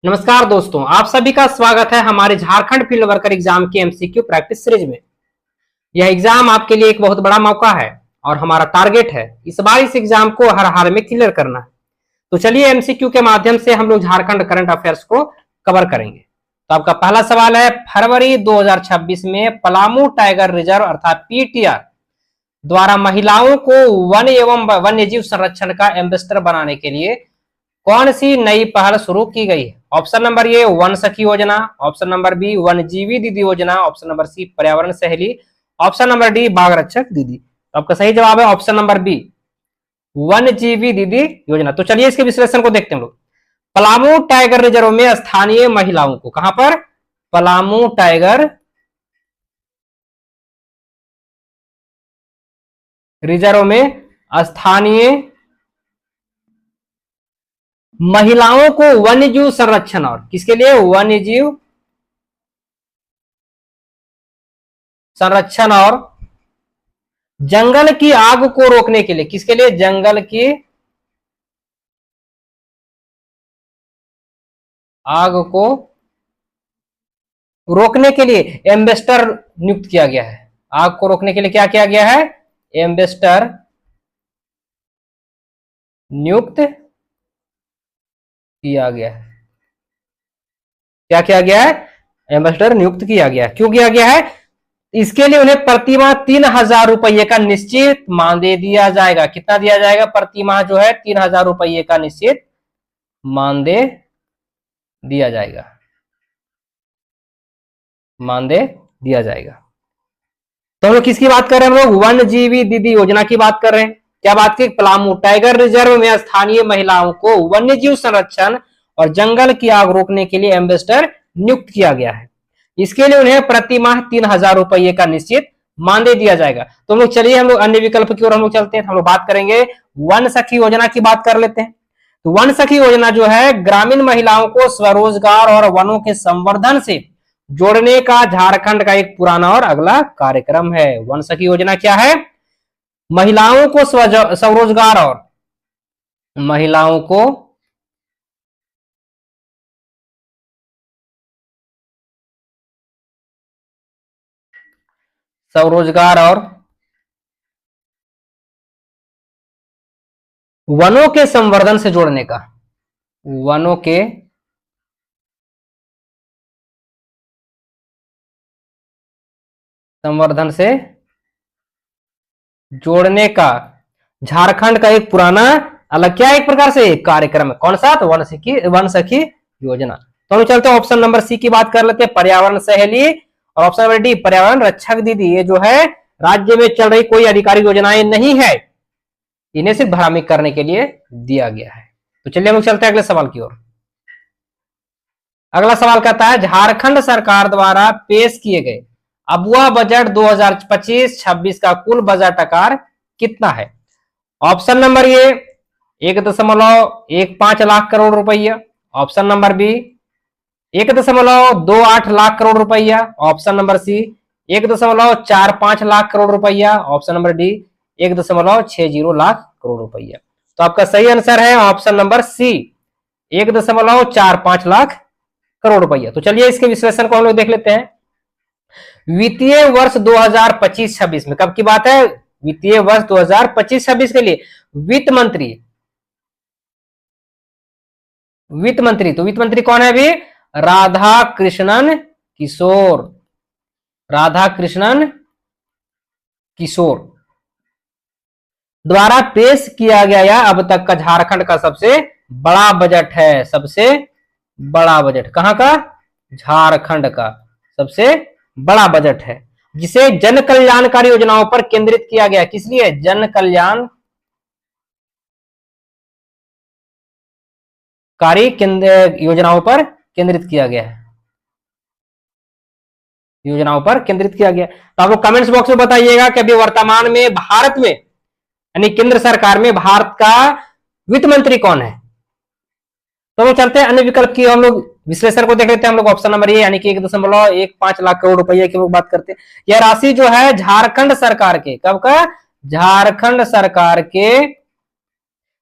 नमस्कार दोस्तों, आप सभी का स्वागत है हमारे झारखंड फील्ड वर्कर एग्जाम के एमसीक्यू प्रैक्टिस सीरीज में। यह एग्जाम आपके लिए एक बहुत बड़ा मौका है और हमारा टारगेट है इस बार इस एग्जाम को हर हाल में क्लियर करना है। तो चलिए एमसीक्यू के माध्यम से हम लोग झारखंड करंट अफेयर्स को कवर करेंगे। तो आपका पहला सवाल है, फरवरी 2026 में पलामू टाइगर रिजर्व अर्थात पीटीआर द्वारा महिलाओं को वन एवं वन्य जीव संरक्षण का एम्बेसडर बनाने के लिए कौन सी नई पहल शुरू की गई है? ऑप्शन नंबर ए वन सखी योजना, ऑप्शन नंबर बी वनजीवी दीदी योजना, ऑप्शन नंबर सी पर्यावरण सहेली, ऑप्शन नंबर डी बाघ रक्षक दीदी। तो आपका सही जवाब है ऑप्शन नंबर बी वनजीवी दीदी योजना। तो चलिए इसके विश्लेषण को देखते हैं हम लोग। पलामू टाइगर रिजर्व में स्थानीय महिलाओं को, कहां पर? पलामू टाइगर रिजर्व में स्थानीय महिलाओं को वन्यजीव संरक्षण और किसके लिए? वन्यजीव संरक्षण और जंगल की आग को रोकने के लिए, किसके लिए? जंगल की आग को रोकने के लिए एम्बेसडर नियुक्त किया गया है। आग को रोकने के लिए क्या किया गया है? एम्बेसडर नियुक्त किया गया है। क्या किया गया है? एम्बेसडर नियुक्त किया गया है। क्यों किया गया है? इसके लिए उन्हें प्रतिमाह 3,000 रुपये का निश्चित मानदेय दिया जाएगा। कितना दिया जाएगा? प्रतिमाह जो है 3,000 रुपये का निश्चित मानदेय दिया जाएगा। मानदेय दिया जाएगा। तो हम लोग किसकी बात कर रहे हैं? हम लोग वन्यजीवी दीदी योजना की बात कर रहे हैं। क्या बात की? पलामू टाइगर रिजर्व में स्थानीय महिलाओं को वन्यजीव संरक्षण और जंगल की आग रोकने के लिए एम्बेसडर नियुक्त किया गया है। इसके लिए उन्हें प्रतिमाह 3,000 रुपये का निश्चित मानदेय दिया जाएगा। तो हम लोग चलिए हम लोग अन्य विकल्प की ओर हम लोग चलते हैं। हम लोग बात करेंगे वन सखी योजना की बात कर लेते हैं। तो वन सखी योजना जो है ग्रामीण महिलाओं को स्वरोजगार और वनों के संवर्धन से जोड़ने का झारखंड का एक पुराना और अगला कार्यक्रम है। वन सखी योजना क्या है? महिलाओं को स्वरोजगार और महिलाओं को स्वरोजगार और वनों के संवर्धन से जोड़ने का, वनों के संवर्धन से जोड़ने का झारखंड का एक पुराना अलग क्या एक प्रकार से एक कार्यक्रम है। कौन सा? तो वन सखी योजना। तो हम चलते हैं ऑप्शन नंबर सी की बात कर लेते हैं, पर्यावरण सहेली, और ऑप्शन नंबर डी पर्यावरण रक्षक दीदी। ये जो है राज्य में चल रही कोई आधिकारिक योजनाएं नहीं है, इन्हें सिर्फ धार्मिक करने के लिए दिया गया है। तो चलिए हम लोग चलते हैं अगले सवाल की ओर। अगला सवाल कहता है, झारखंड सरकार द्वारा पेश किए गए अबुआ बजट 2025-26 का कुल बजट आकार कितना है? Option number A 1.15 lakh crore रुपया, option number B 1.28 lakh crore रुपया, option number C 1.45 lakh crore रुपया, option number D 1.60 lakh crore रुपया। तो आपका सही आंसर है option number C 1.45 lakh crore रुपया। तो चलिए इसके विश्लेषण को हम लोग देख लेते हैं। वित्तीय वर्ष 2025-26 में, कब की बात है? वित्तीय वर्ष 2025-26 के लिए वित्त मंत्री तो वित्त मंत्री कौन है अभी? राधा कृष्णन किशोर द्वारा पेश किया गया यह अब तक का झारखंड का सबसे बड़ा बजट है। सबसे बड़ा बजट कहां का? झारखंड का सबसे बड़ा बजट है, जिसे जन कल्याणकारी योजनाओं पर केंद्रित किया गया। किस लिए? जन कल्याणकारी योजनाओं पर केंद्रित किया गया है। योजनाओं पर केंद्रित किया गया। तो आप लोग कमेंट्स बॉक्स में बताइएगा कि अभी वर्तमान में भारत में यानी केंद्र सरकार में भारत का वित्त मंत्री कौन है। तो हम चलते हैं अन्य विकल्प की हम लोग विश्लेषण को देख लेते हैं। हम लोग ऑप्शन नंबर ए यानी कि 1.15 लाख करोड़ रुपए की लोग बात करते हैं। यह राशि जो है झारखंड सरकार के, कब का? झारखंड सरकार के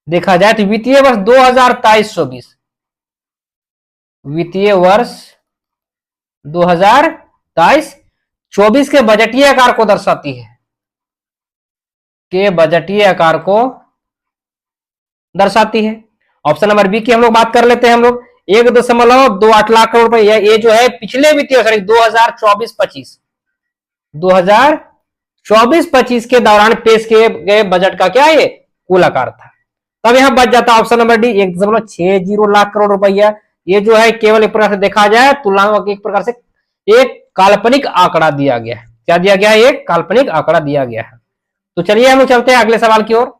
देखा जाए तो वित्तीय वर्ष 2023-24 वित्तीय वर्ष 2023-24 के बजटीय आकार को दर्शाती है, के बजटीय आकार को दर्शाती है। ऑप्शन नंबर बी की हम लोग बात कर लेते हैं। हम लोग 1.28 लाख करोड़ रुपए, ये जो है पिछले वित्तीय वर्ष 2024-25 के दौरान पेश किए गए बजट का क्या ये कुल आकार था। तब यहां बच जाता option number D 1.60 lakh crore रुपया। ये जो है केवल एक प्रकार से देखा जाए तुलनात्मक एक प्रकार से एक काल्पनिक आंकड़ा दिया गया है। क्या दिया गया है? एक काल्पनिक आंकड़ा दिया गया है। तो चलिए हम लोग चलते हैं अगले सवाल की ओर।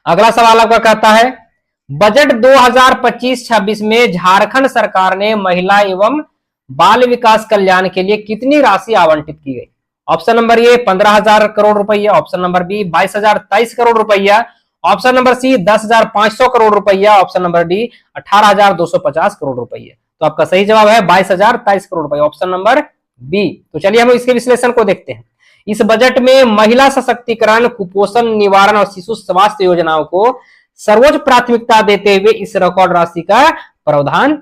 अगला सवाल आपका कहता है बजट 2025-26 में झारखंड सरकार ने महिला एवं बाल विकास कल्याण के लिए कितनी राशि आवंटित की गई। ऑप्शन नंबर ए 15,000 करोड़ रुपया, ऑप्शन नंबर बी 22,023 करोड़ रुपया, ऑप्शन नंबर सी 10,500 करोड़ रुपया, ऑप्शन नंबर डी 18,250 करोड़ रुपया। तो आपका सही जवाब है 22,023 करोड़ रुपया, ऑप्शन नंबर बी। तो चलिए हम इसके विश्लेषण को देखते हैं। इस बजट में महिला सशक्तिकरण, कुपोषण निवारण और शिशु स्वास्थ्य योजनाओं को सर्वोच्च प्राथमिकता देते हुए इस रिकॉर्ड राशि का प्रावधान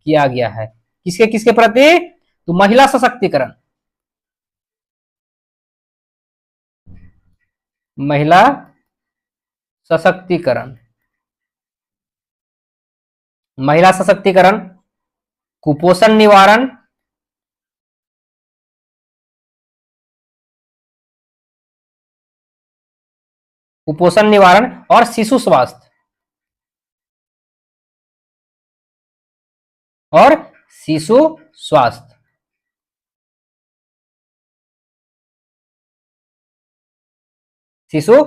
किया गया है। किसके किसके प्रति? तो महिला सशक्तिकरण, महिला सशक्तिकरण, महिला सशक्तिकरण, कुपोषण निवारण, कुपोषण निवारण और शिशु स्वास्थ्य और शिशु स्वास्थ्य। शिशु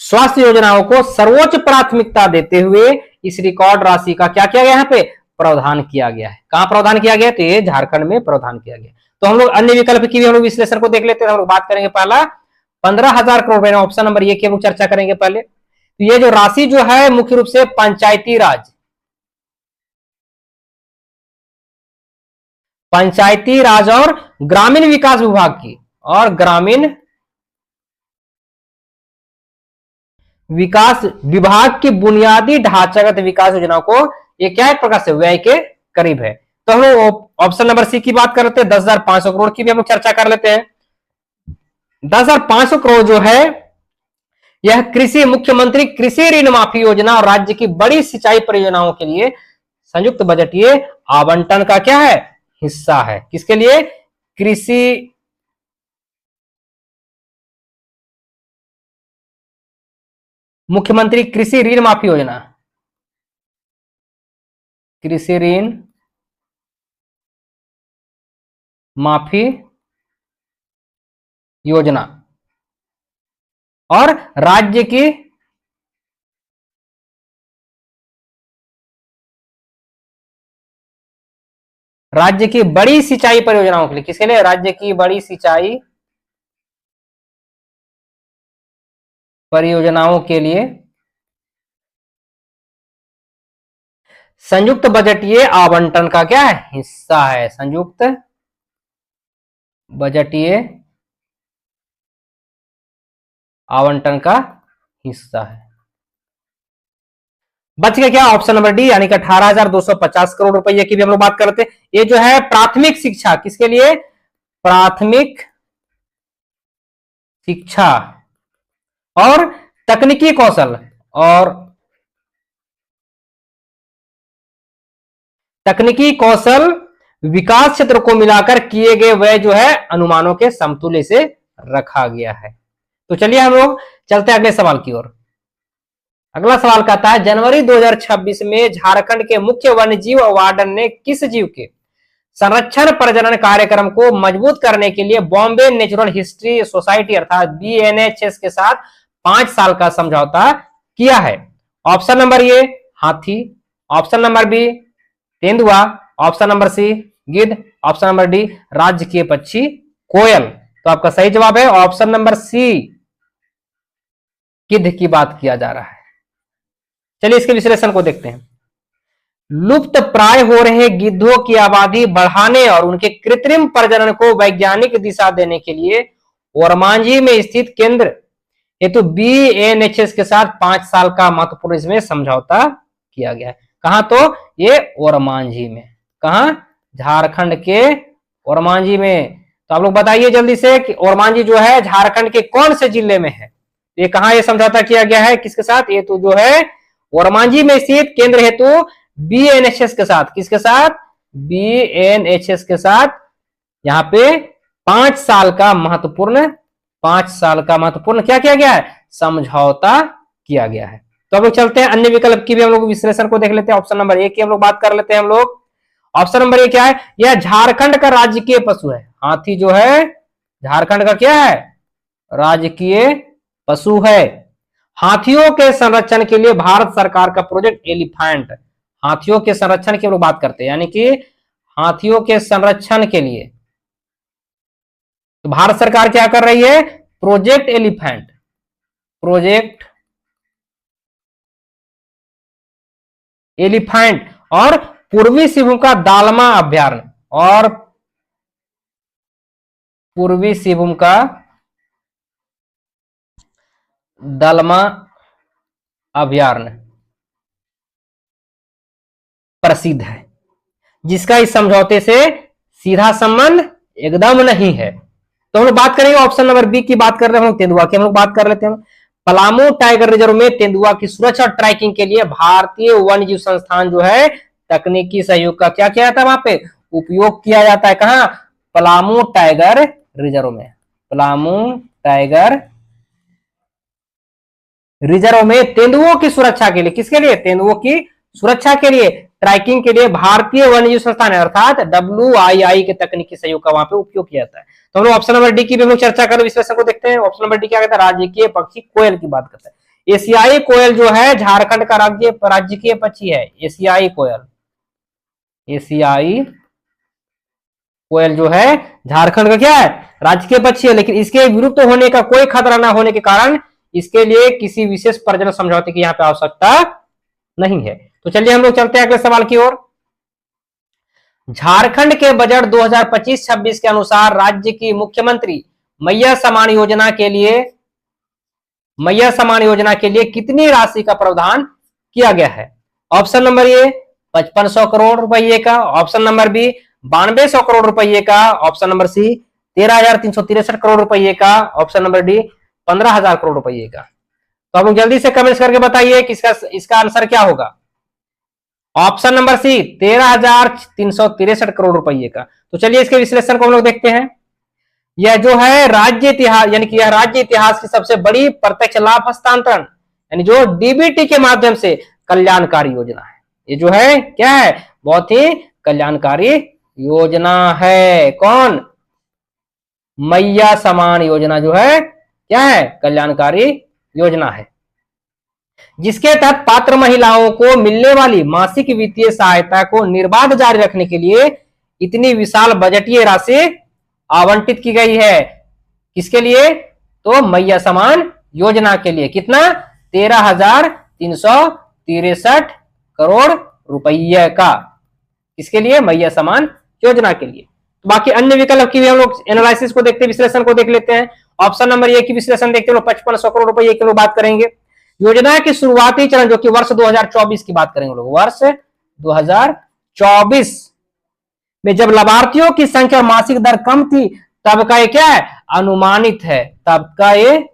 स्वास्थ्य योजनाओं को सर्वोच्च प्राथमिकता देते हुए इस रिकॉर्ड राशि का क्या किया गया? यहाँ पे प्रावधान किया गया है। कहां प्रावधान किया गया? तो ये झारखंड में प्रावधान किया गया। तो हम लोग अन्य विकल्प की भी हम लोग विश्लेषण को देख लेते हैं। हम लोग बात करेंगे पहला 15,000 करोड़ रुपए, ऑप्शन नंबर ए की हम लोग चर्चा करेंगे पहले। तो ये जो राशि जो है मुख्य रूप से पंचायती राज और ग्रामीण विकास विभाग की और ग्रामीण विकास विभाग की बुनियादी ढांचागत विकास योजनाओं को ये क्या एक प्रकार से व्यय के करीब है। तो हम लोग ऑप्शन नंबर सी की बात करते हैं। 10,500 करोड़ की भी हम लोग चर्चा कर लेते हैं। 10,500 करोड़ जो है यह कृषि मुख्यमंत्री कृषि ऋण माफी योजना और राज्य की बड़ी सिंचाई परियोजनाओं के लिए संयुक्त बजटीय आवंटन का क्या है? हिस्सा है। किसके लिए? कृषि मुख्यमंत्री कृषि ऋण माफी योजना, कृषि ऋण माफी योजना और राज्य की बड़ी सिंचाई परियोजनाओं के लिए। किसके लिए? राज्य की बड़ी सिंचाई परियोजनाओं के लिए संयुक्त बजटीय आवंटन का क्या है? हिस्सा है। संयुक्त बजटीय आवंटन का हिस्सा है। बच गया क्या? ऑप्शन नंबर डी यानी कि 18,250 करोड़ रुपए की भी हम लोग बात करते हैं। ये जो है प्राथमिक शिक्षा, किसके लिए? प्राथमिक शिक्षा और तकनीकी कौशल और तकनीकी कौशल विकास क्षेत्र को मिलाकर किए गए व्यय जो है अनुमानों के समतुल्य से रखा गया है। तो चलिए हम लोग चलते हैं अगले सवाल की ओर। अगला सवाल कहता है जनवरी 2026 में झारखंड के मुख्य वन्यजीव वार्डन ने किस जीव के संरक्षण प्रजनन कार्यक्रम को मजबूत करने के लिए बॉम्बे नेचुरल हिस्ट्री सोसाइटी अर्थात BNHS के साथ 5 साल का समझौता किया है। ऑप्शन नंबर ए हाथी, ऑप्शन नंबर बी तेंदुआ, ऑप्शन नंबर सी गिद्ध, ऑप्शन नंबर डी राज्य के पक्षी कोयल। तो आपका सही जवाब है ऑप्शन नंबर सी गिद्ध की बात किया जा रहा है। चलिए इसके विश्लेषण को देखते हैं। लुप्त प्राय हो रहे गिद्धों की आबादी बढ़ाने और उनके कृत्रिम प्रजनन को वैज्ञानिक दिशा देने के लिए ओरमांझी में स्थित केंद्र हेतु BNHS के साथ 5 साल का महत्वपूर्ण इसमें समझौता किया गया है। कहां? तो ये ओरमांझी में। कहां? झारखंड के ओरमांझी में। तो आप लोग बताइए जल्दी से कि ओरमांझी जो है झारखंड के कौन से जिले में है? ये कहां ये समझौता किया गया है, किसके साथ? ये तो जो है ओरमांझी में स्थित केंद्र हेतु बीएनएचएस के साथ। किसके साथ? बीएनएचएस के साथ। यहाँ पे 5 साल का महत्वपूर्ण क्या किया गया है? समझौता किया गया है। तो अब लोग चलते हैं अन्य विकल्प की भी हम लोग विश्लेषण को देख लेते हैं। ऑप्शन नंबर 1 की हम लोग बात कर लेते हैं हम लोग। ऑप्शन नंबर 1 क्या है? यह झारखंड का राजकीय पशु है। हाथी जो है झारखंड का क्या है? राजकीय पशु है। हाथियों के संरक्षण के लिए भारत सरकार का प्रोजेक्ट एलिफेंट, हाथियों के संरक्षण की हम लोग बात करते हैं, यानी कि हाथियों के संरक्षण के लिए तो भारत सरकार क्या कर रही है? Project elephant, project elephant. और पूर्वी सिंहभूम का दालमा अभ्यारण्य, और पूर्वी सिंहभूम का दालमा अभ्यारण्य प्रसिद्ध है, जिसका इस समझौते से सीधा संबंध एकदम नहीं है। तो हम लोग बात करेंगे ऑप्शन नंबर बी की, बात कर रहे हैं तेंदुआ की हम लोग बात कर लेते हैं। पलामू टाइगर रिजर्व में तेंदुआ की सुरक्षा और ट्रैकिंग के लिए भारतीय वन्य जीव संस्थान जो है तकनीकी सहयोग का क्या किया जाता है? वहां पे उपयोग किया जाता है। कहां? पलामू टाइगर रिजर्व में। पलामू टाइगर रिजर्व में तेंदुओं की सुरक्षा के लिए, किसके लिए? तेंदुओं की सुरक्षा के लिए, ट्रैकिंग के लिए भारतीय वन्यजीव संस्थान अर्थात WII के तकनीकी सहयोग का वहां पे उपयोग किया जाता है। तो हम लोग ऑप्शन नंबर डी की भी हम लोग चर्चा करें, विश्लेषण को देखते हैं। ऑप्शन नंबर डी क्या कहता है? राजकीय पक्षी कोयल की बात करते हैं। एशियाई कोयल जो है झारखंड का राजकीय पक्षी है। एशियाई कोयल, एशियाई कोयल जो है झारखंड का क्या है? राजकीय पक्षी है। लेकिन इसके विलुप्त होने का कोई खतरा न होने के कारण इसके लिए किसी विशेष प्रजनन समझौते की यहाँ पे आवश्यकता नहीं है। तो चलिए हम लोग चलते हैं अगले सवाल की ओर। झारखंड के बजट 2025-26 के अनुसार राज्य की मुख्यमंत्री मैया समान योजना के लिए कितनी राशि का प्रावधान किया गया है? ऑप्शन नंबर ए 5500 करोड़ रुपए का, ऑप्शन नंबर बी 9200 करोड़ रुपए का, ऑप्शन नंबर सी 13,363 करोड़ रुपए का, ऑप्शन नंबर डी 15,000 करोड़ रुपए का। तो आप लोग जल्दी से कमेंट्स करके बताइए कि इसका आंसर क्या होगा। ऑप्शन नंबर सी 13,363 करोड़ रुपए का। तो चलिए इसके विश्लेषण को हम लोग देखते हैं। यह जो है राज्य इतिहास, यानी कि यह राज्य इतिहास की सबसे बड़ी प्रत्यक्ष लाभ हस्तांतरण, यानी जो डीबीटी के माध्यम से कल्याणकारी योजना है। ये जो है क्या है? बहुत ही कल्याणकारी योजना है। कौन? मैया समान योजना जो है क्या है? कल्याणकारी योजना है, जिसके तहत पात्र महिलाओं को मिलने वाली मासिक वित्तीय सहायता को निर्बाध जारी रखने के लिए इतनी विशाल बजटीय राशि आवंटित की गई है। किसके लिए? तो मैया समान योजना के लिए। कितना? 13,363 करोड़ रुपये का। किसके लिए? मैया समान योजना के लिए। बाकी अन्य विकल्प की भी हम लोग एनालिसिस को देखते हैं, विश्लेषण को देख लेते हैं। ऑप्शन नंबर ए की विश्लेषण देखते हैं, 5500 करोड़ रुपए की लोग बात करेंगे। योजना के शुरुआती चरण जो कि वर्ष 2024 की बात करेंगे लोग, वर्ष 2024 में जब लाभार्थियों की संख्या और मासिक दर कम थी तब का ये क्या है? अनुमानित है। तब का ये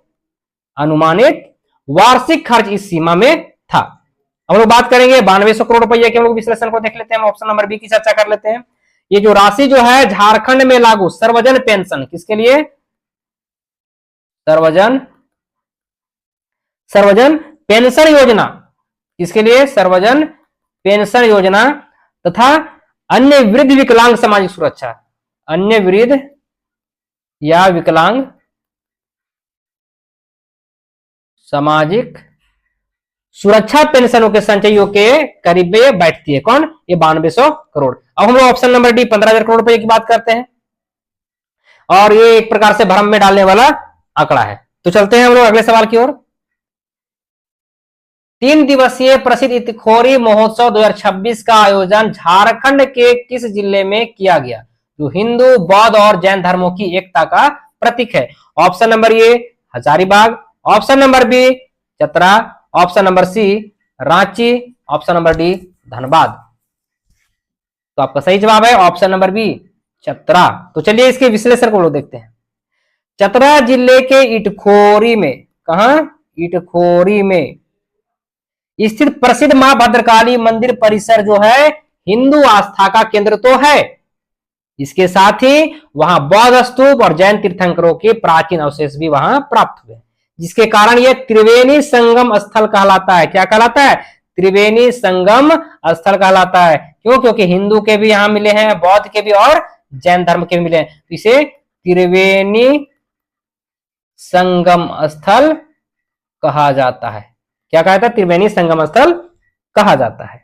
अनुमानित वार्षिक खर्च इस सीमा में था। हम लोग बात करेंगे 9200 करोड़ रुपए के। हम लोग विश्लेषण को देख लेते हैं, ऑप्शन नंबर बी की चर्चा कर लेते हैं। ये जो राशि जो है झारखंड में लागू सर्वजन पेंशन, किसके लिए? सर्वजन पेंशन योजना। किसके लिए? सर्वजन पेंशन योजना तथा अन्य वृद्ध विकलांग सामाजिक सुरक्षा, अन्य वृद्ध या विकलांग सामाजिक सुरक्षा पेंशनों के संचयों के करीब में बैठती है। कौन? ये 9200 करोड़। अब हम लोग ऑप्शन नंबर डी 15,000 करोड़ रुपए की बात करते हैं, और ये एक प्रकार से भ्रम में डालने वाला आंकड़ा है। तो चलते हैं हम लोग अगले सवाल की ओर। 3 दिवसीय प्रसिद्ध इतिखोरी महोत्सव 2026 का आयोजन झारखंड के किस जिले में किया गया, जो हिंदू, बौद्ध और जैन धर्मों की एकता का प्रतीक है? Option number A Hazaribagh, option number B Chatra, option number C Ranchi, option number D Dhanbad. तो आपका सही जवाब है ऑप्शन नंबर बी, चतरा। तो चलिए इसके विश्लेषण को लोग देखते हैं। चतरा जिले के इटखोरी में, कहा, इटखोरी में स्थित प्रसिद्ध मां भद्रकाली मंदिर परिसर जो है हिंदू आस्था का केंद्र तो है, इसके साथ ही वहां बौद्ध स्तूप और जैन तीर्थंकरों के प्राचीन अवशेष भी वहां प्राप्त हुए, जिसके कारण यह त्रिवेणी संगम स्थल कहलाता है। क्या कहलाता है? त्रिवेणी संगम स्थल कहलाता है। क्यों? क्योंकि हिंदू के भी यहां मिले हैं, बौद्ध के भी और जैन धर्म के भी मिले हैं, तो इसे त्रिवेणी संगम स्थल कहा जाता है। क्या कहा जाता है? त्रिवेणी संगम स्थल कहा जाता है।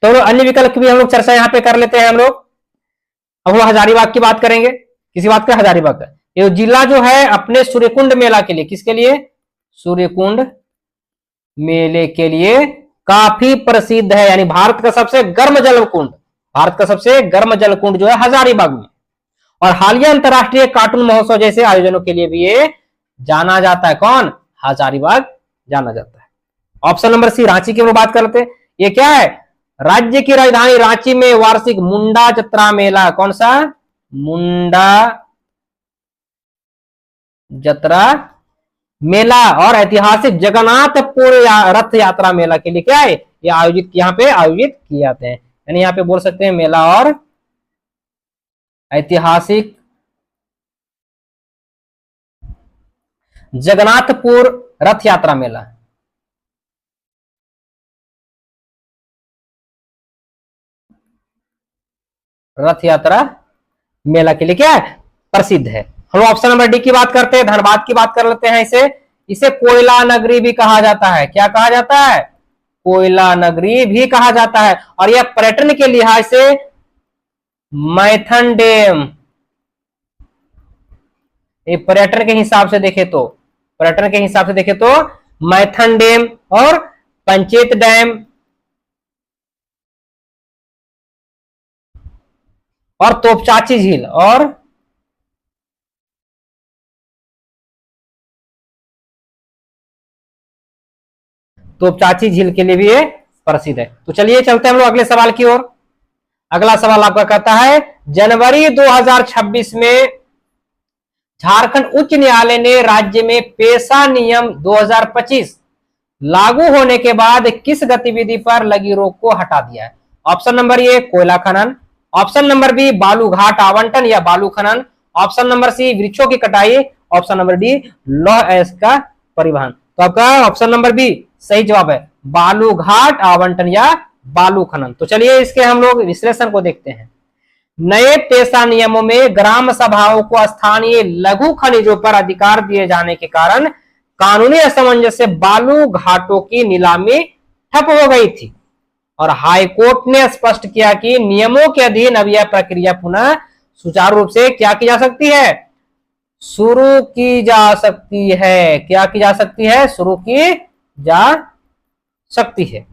तो अन्य विकल्प की भी हम लोग चर्चा यहां पे कर लेते हैं हम लोग। अब हम हजारीबाग की बात करेंगे। किसी बात का? हजारीबाग का। ये जिला जो है अपने सूर्यकुंड मेला के लिए, किसके लिए? सूर्यकुंड मेले के लिए काफी प्रसिद्ध है, यानी भारत का सबसे गर्म जल कुंड, भारत का सबसे गर्म जल कुंड जो है हजारीबाग में। और हालिया अंतरराष्ट्रीय कार्टून महोत्सव जैसे आयोजनों के लिए भी ये जाना जाता है। कौन? हजारीबाग जाना जाता है। ऑप्शन नंबर सी, रांची की हम बात कर लेते हैं। ये क्या है? राज्य की राजधानी रांची में वार्षिक मुंडा जत्रा मेला, कौन सा? मुंडा जत्रा मेला और ऐतिहासिक जगन्नाथपुर रथ यात्रा मेला के लिए क्या है? ये आयोजित, यहाँ पे आयोजित किए जाते हैं। यानी यहाँ पे बोल सकते हैं मेला और ऐतिहासिक जगन्नाथपुर रथ यात्रा मेला। रथ यात्रा मेला के लिए क्या है? प्रसिद्ध है। हम ऑप्शन नंबर डी की बात करते हैं, धनबाद की बात कर लेते हैं। इसे इसे कोयला नगरी भी कहा जाता है। क्या कहा जाता है? कोयला नगरी भी कहा जाता है। और यह पर्यटन के लिहाज से मैथन डैम, पर्यटन के हिसाब से देखे तो, पर्यटन के हिसाब से देखे तो मैथन डैम और पंचेत डैम और तोपचाची झील और तोपचाची झील के लिए भी ये प्रसिद्ध है। तो चलिए चलते हैं हम लोग अगले सवाल की ओर। अगला सवाल आपका कहता है, जनवरी 2026 में झारखंड उच्च न्यायालय ने राज्य में पेशा नियम 2025 लागू होने के बाद किस गतिविधि पर लगी रोक को हटा दिया है? ऑप्शन नंबर ए, कोयला खनन। ऑप्शन नंबर बी, बालू घाट आवंटन या बालू खनन। ऑप्शन नंबर सी, वृक्षों की कटाई। ऑप्शन नंबर डी, लौह अयस्क का परिवहन। तो आपका ऑप्शन नंबर बी सही जवाब है, बालू घाट आवंटन या बालू खनन। तो चलिए इसके हम लोग विश्लेषण को देखते हैं। नए पेशा नियमों में ग्राम सभाओं को स्थानीय लघु खनिजों पर अधिकार दिए जाने के कारण कानूनी असमंजस से बालू घाटों की नीलामी ठप हो गई थी और हाईकोर्ट ने स्पष्ट किया कि नियमों के अधीन अब यह प्रक्रिया पुनः सुचारू रूप से क्या की जा सकती है? शुरू की जा सकती है। क्या की जा सकती है? शुरू की जा सकती है।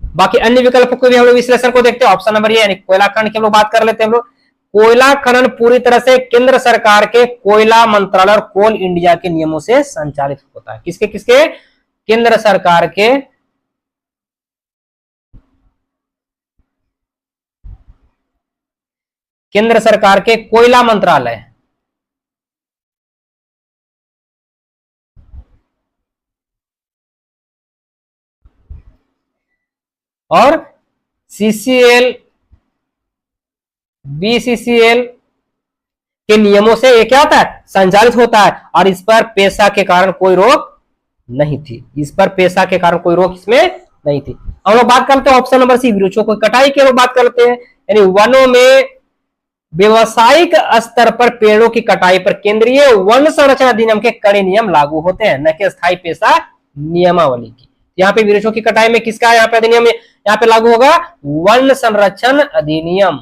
बाकी अन्य विकल्पों को भी हम लोग विश्लेषण को देखते हैं। ऑप्शन नंबर ये, यानी कोयला खनन की हम लोग बात कर लेते हैं। हम लोग कोयला खनन पूरी तरह से केंद्र सरकार के कोयला मंत्रालय और कोल इंडिया के नियमों से संचालित होता है। किसके किसके? केंद्र सरकार के कोयला मंत्रालय और सीसीएल, बीसीसीएल के नियमों से ये क्या होता है? संचालित होता है। और इस पर पेशा के कारण कोई रोक नहीं थी। इस पर पेशा के कारण कोई रोक इसमें नहीं थी। हम लोग बात करते हैं ऑप्शन नंबर सी, वृक्षों की कटाई की लोग बात करते हैं। यानी वनों में व्यवसायिक स्तर पर पेड़ों की कटाई पर केंद्रीय वन संरक्षण अधिनियम के कड़े नियम लागू होते हैं, न कि स्थायी पेशा नियमावली की। यहाँ पे वृक्षों की कटाई में किसका यहाँ पे अधिनियम यहाँ पे लागू होगा? वन संरक्षण अधिनियम,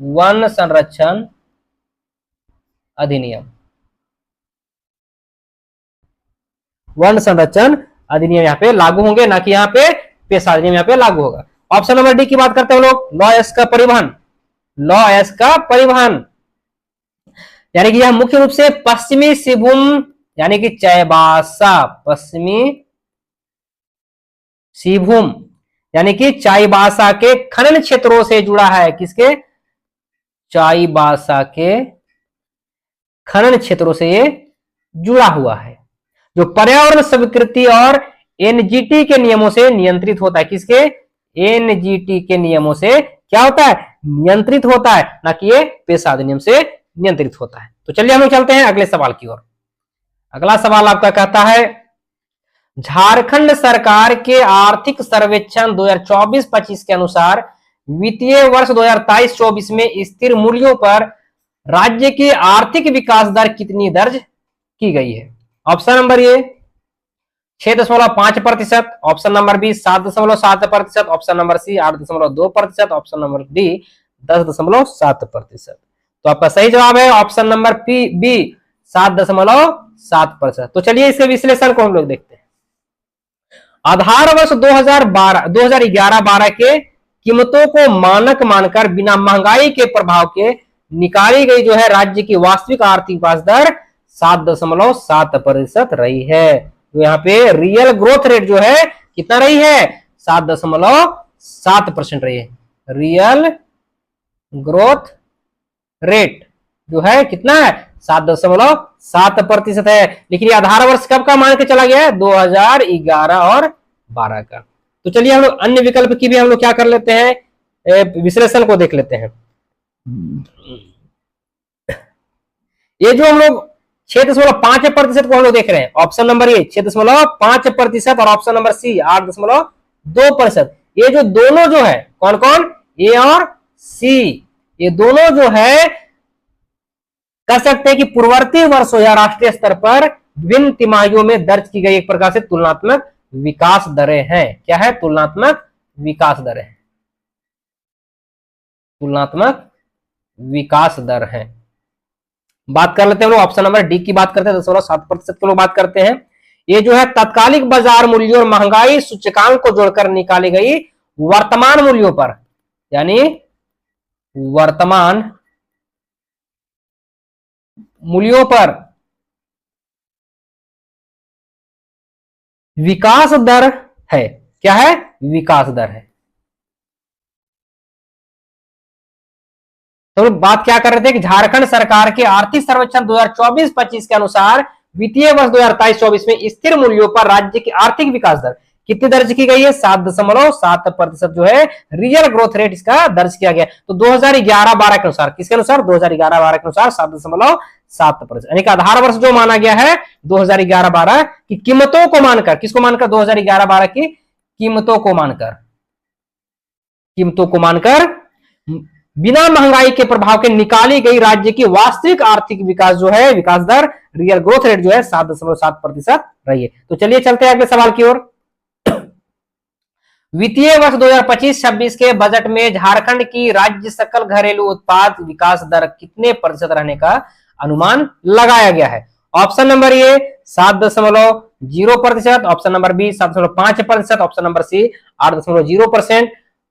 वन संरक्षण अधिनियम, वन संरक्षण अधिनियम यहाँ पे लागू होंगे, ना कि यहाँ पे पेशा अधिनियम यहाँ पे लागू होगा। ऑप्शन नंबर डी की बात करते हैं हम लोग, लॉ अयस्क का परिवहन, लॉ अयस्क का परिवहन। यानी कि यह मुख्य रूप से पश्चिमी सिंहभूम यानी कि चाईबासा, पश्चिमी सिंहभूम यानी कि चाईबासा के खनन क्षेत्रों से जुड़ा है। किसके? चाईबासा के खनन क्षेत्रों से ये जुड़ा हुआ है, जो पर्यावरण स्वीकृति और एनजीटी के नियमों से नियंत्रित होता है। किसके? एनजीटी के नियमों से क्या होता है? नियंत्रित होता है, ना कि ये पेशा अधिनियम से नियंत्रित होता है। तो चलिए हम लोग चलते हैं अगले सवाल की ओर। अगला सवाल आपका कहता है, झारखंड सरकार के आर्थिक सर्वेक्षण 2024-25 के अनुसार वित्तीय वर्ष 2023-24 में स्थिर मूल्यों पर राज्य की आर्थिक विकास दर कितनी दर्ज की गई है? Option number A 6.5%, option number B 7.7%, option number C 8.2%, option number D 10.7%। तो आपका सही जवाब है ऑप्शन नंबर बी 7.7%। तो चलिए इसके विश्लेषण को हम लोग देखते हैं। आधार वर्ष 2011-12 के कीमतों को मानक मानकर बिना महंगाई के प्रभाव के निकाली गई जो है राज्य की वास्तविक आर्थिक विकास दर 7.7% रही है। तो यहाँ पे रियल ग्रोथ रेट जो है कितना रही है? 7.7% रही है। रियल ग्रोथ रेट जो है कितना है? 7.7% है। लेकिन ये आधार वर्ष कब का मान के चला गया है? 2011 और 12 का। तो चलिए हम लोग अन्य विकल्प की भी हम लोग क्या कर लेते हैं, विश्लेषण को देख लेते हैं। ये जो हम लोग 6.5% को हम लोग देख रहे हैं, ऑप्शन नंबर ए 6.5% और ऑप्शन नंबर सी 8.2%। ये जो दोनों जो है कौन कौन? ए और सी, ये दोनों जो है कह सकते हैं कि पूर्ववर्ती वर्षों या राष्ट्रीय स्तर पर विभिन्न तिमाहियों में दर्ज की गई एक प्रकार से तुलनात्मक विकास दरें हैं। क्या है? तुलनात्मक विकास दरें, तुलनात्मक विकास दर है। बात कर लेते हैं हम लोग ऑप्शन नंबर डी की बात करते हैं, 10.7% की लोग बात करते हैं। ये जो है तात्कालिक बाजार मूल्यों और महंगाई सूचकांक को जोड़कर निकाली गई वर्तमान मूल्यों पर, यानी वर्तमान मूल्यों पर विकास दर है। क्या है? विकास दर है। तो बात क्या कर रहे थे कि झारखंड सरकार के आर्थिक सर्वेक्षण 2024-25 के अनुसार वित्तीय वर्ष 2023-24 में स्थिर मूल्यों पर राज्य की आर्थिक विकास दर कितनी दर्ज की गई है? 7.7% जो है रियल ग्रोथ रेट इसका दर्ज किया गया। तो 2011-12 के अनुसार, किसके अनुसार? 2011-12 के अनुसार 7.7%, यानी कि आधार वर्ष जो माना गया है 2011-12 की कीमतों को मानकर, किसको मानकर? 2011-12 की कीमतों को मानकर, कीमतों को मानकर बिना महंगाई के प्रभाव के निकाली गई राज्य की वास्तविक आर्थिक विकास जो है, विकास दर रियल ग्रोथ रेट जो है 7.7% रही है। तो चलिए चलते हैं अगले सवाल की ओर। वित्तीय वर्ष 2025-26 के बजट में झारखंड की राज्य सकल घरेलू उत्पाद विकास दर कितने प्रतिशत रहने का अनुमान लगाया गया है? Option number A 7.0%, option number B 7.5%, option number C 8.0%,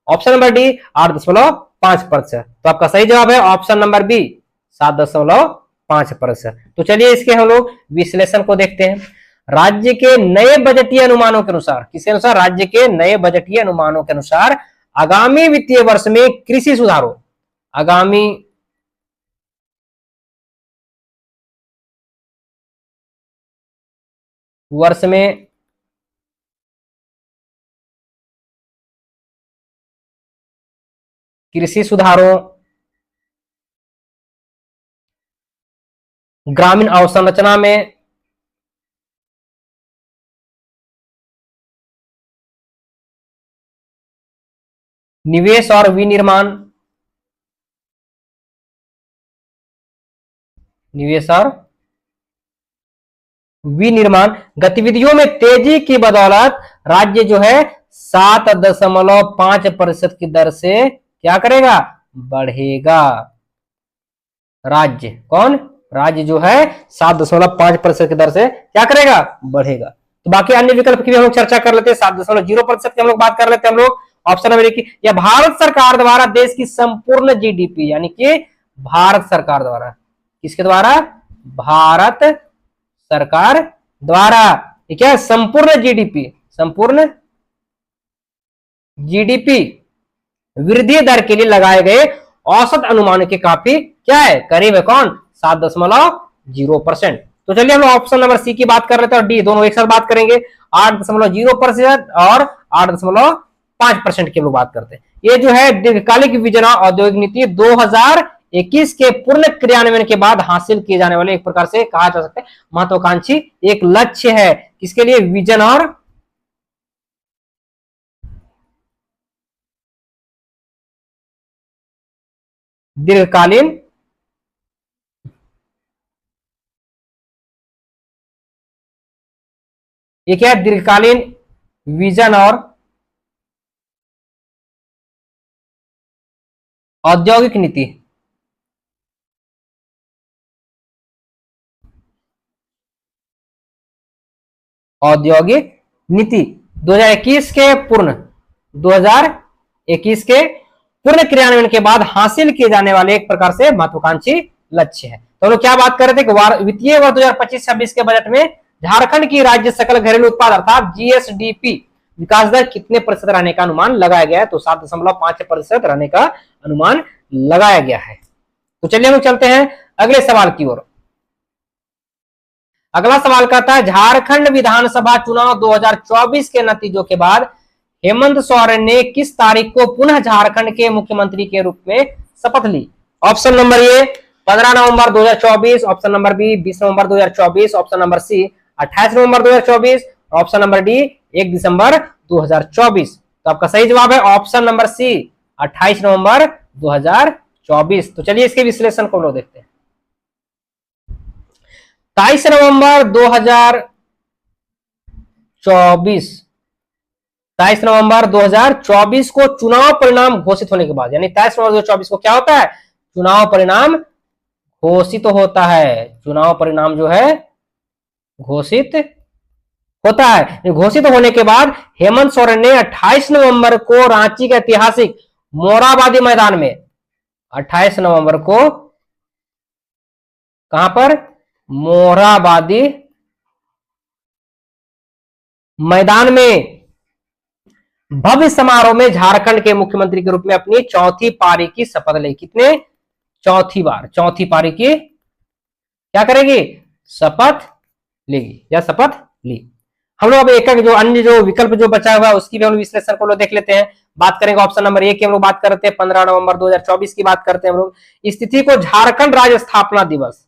option number D 8.5%। तो आपका सही जवाब है ऑप्शन नंबर बी 7.5%। तो चलिए इसके हम लोग विश्लेषण को देखते हैं। राज्य के नए बजटीय अनुमानों के अनुसार, किसके अनुसार? राज्य के नए बजटीय अनुमानों के अनुसार आगामी वित्तीय वर्ष में कृषि सुधारों, आगामी वर्ष में कृषि सुधारों, ग्रामीण अवसंरचना में निवेश और विनिर्माण, निवेश और विनिर्माण गतिविधियों में तेजी की बदौलत राज्य जो है 7.5% की दर से क्या करेगा? बढ़ेगा। राज्य कौन? राज्य जो है 7.5% की दर से क्या करेगा? बढ़ेगा। तो बाकी अन्य विकल्प की भी हम लोग चर्चा कर लेते हैं। 7.0% की हम लोग बात कर लेते हैं हम लोग ऑप्शन नंबर की, या भारत सरकार द्वारा देश की संपूर्ण जीडीपी, यानी कि भारत सरकार द्वारा, किसके द्वारा? भारत सरकार द्वारा, ठीक है, संपूर्ण जीडीपी, संपूर्ण जीडीपी वृद्धि दर के लिए लगाए गए औसत अनुमान के काफी क्या है, करीब है। कौन? 7.0%। तो चलिए हम लोग ऑप्शन नंबर सी की बात कर लेते हैं और डी दोनों एक साथ बात करेंगे। 8.0% और 8.5% की लोग बात करते हैं। ये जो है दीर्घकालिक विजन औद्योगिक नीति 2021 के पूर्ण क्रियान्वयन के बाद हासिल किए जाने वाले एक प्रकार से कहा जा सकता है महत्वाकांक्षी एक लक्ष्य है। किसके लिए? विजन और दीर्घकालीन ये क्या है? दीर्घकालीन विजन और औद्योगिक नीति। औद्योगिक नीति 2021 के पूर्ण 2021 के पूर्ण क्रियान्वयन के बाद हासिल किए जाने वाले एक प्रकार से महत्वाकांक्षी लक्ष्य है। तो हम लोग क्या बात कर रहे थे कि वित्तीय वर्ष 2025-26 के बजट में झारखंड की राज्य सकल घरेलू उत्पाद अर्थात जीएसडीपी विकास दर कितने प्रतिशत रहने का अनुमान लगाया गया है? तो 7.5% रहने का अनुमान लगाया गया है। तो चलिए हम लोग चलते हैं अगले सवाल की ओर। अगला सवाल कहता है झारखंड विधानसभा चुनाव 2024 के नतीजों के बाद हेमंत सोरेन ने किस तारीख को पुनः झारखंड के मुख्यमंत्री के रूप में शपथ ली? ऑप्शन नंबर ए 15 नवंबर 2024, ऑप्शन नंबर बी 20 नवंबर 2024, ऑप्शन नंबर सी 28 नवंबर 2024, ऑप्शन नंबर डी 1 दिसंबर 2024। तो आपका सही जवाब है ऑप्शन नंबर सी 28 नवंबर 2024। तो चलिए इसके विश्लेषण को लोग देखते हैं। 23 नवंबर 2024 23 नवंबर 2024 को चुनाव परिणाम घोषित होने के बाद, यानी 23 नवंबर 2024 को क्या होता है? चुनाव परिणाम घोषित होता है। चुनाव परिणाम जो है घोषित होता है। घोषित होने के बाद हेमंत सोरेन ने 28 नवंबर को रांची के ऐतिहासिक मोरहाबादी मैदान में 28 नवंबर को कहां पर? मोरहाबादी मैदान में भव्य समारोह में झारखंड के मुख्यमंत्री के रूप में अपनी चौथी पारी की शपथ ली। कितने? चौथी बार चौथी पारी की क्या करेगी? शपथ लेगी या शपथ ली। हम लोग अब एक एक जो अन्य जो विकल्प जो बचा हुआ है उसकी भी हम विश्लेषण को लोग देख लेते हैं। बात करेंगे ऑप्शन नंबर ए की, हम लोग बात करते हैं 15 नवंबर 2024 की बात करते हैं हम लोग। इस तिथि को झारखंड राज्य स्थापना दिवस,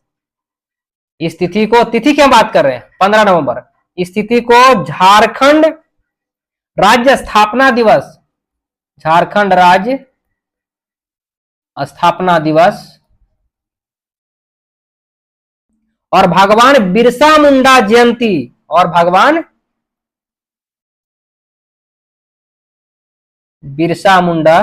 इस तिथि को, तिथि की हम बात कर रहे हैं 15 नवंबर, इस तिथि को झारखंड राज्य स्थापना दिवस, झारखंड राज्य स्थापना दिवस और भगवान बिरसा मुंडा जयंती और भगवान बिरसा मुंडा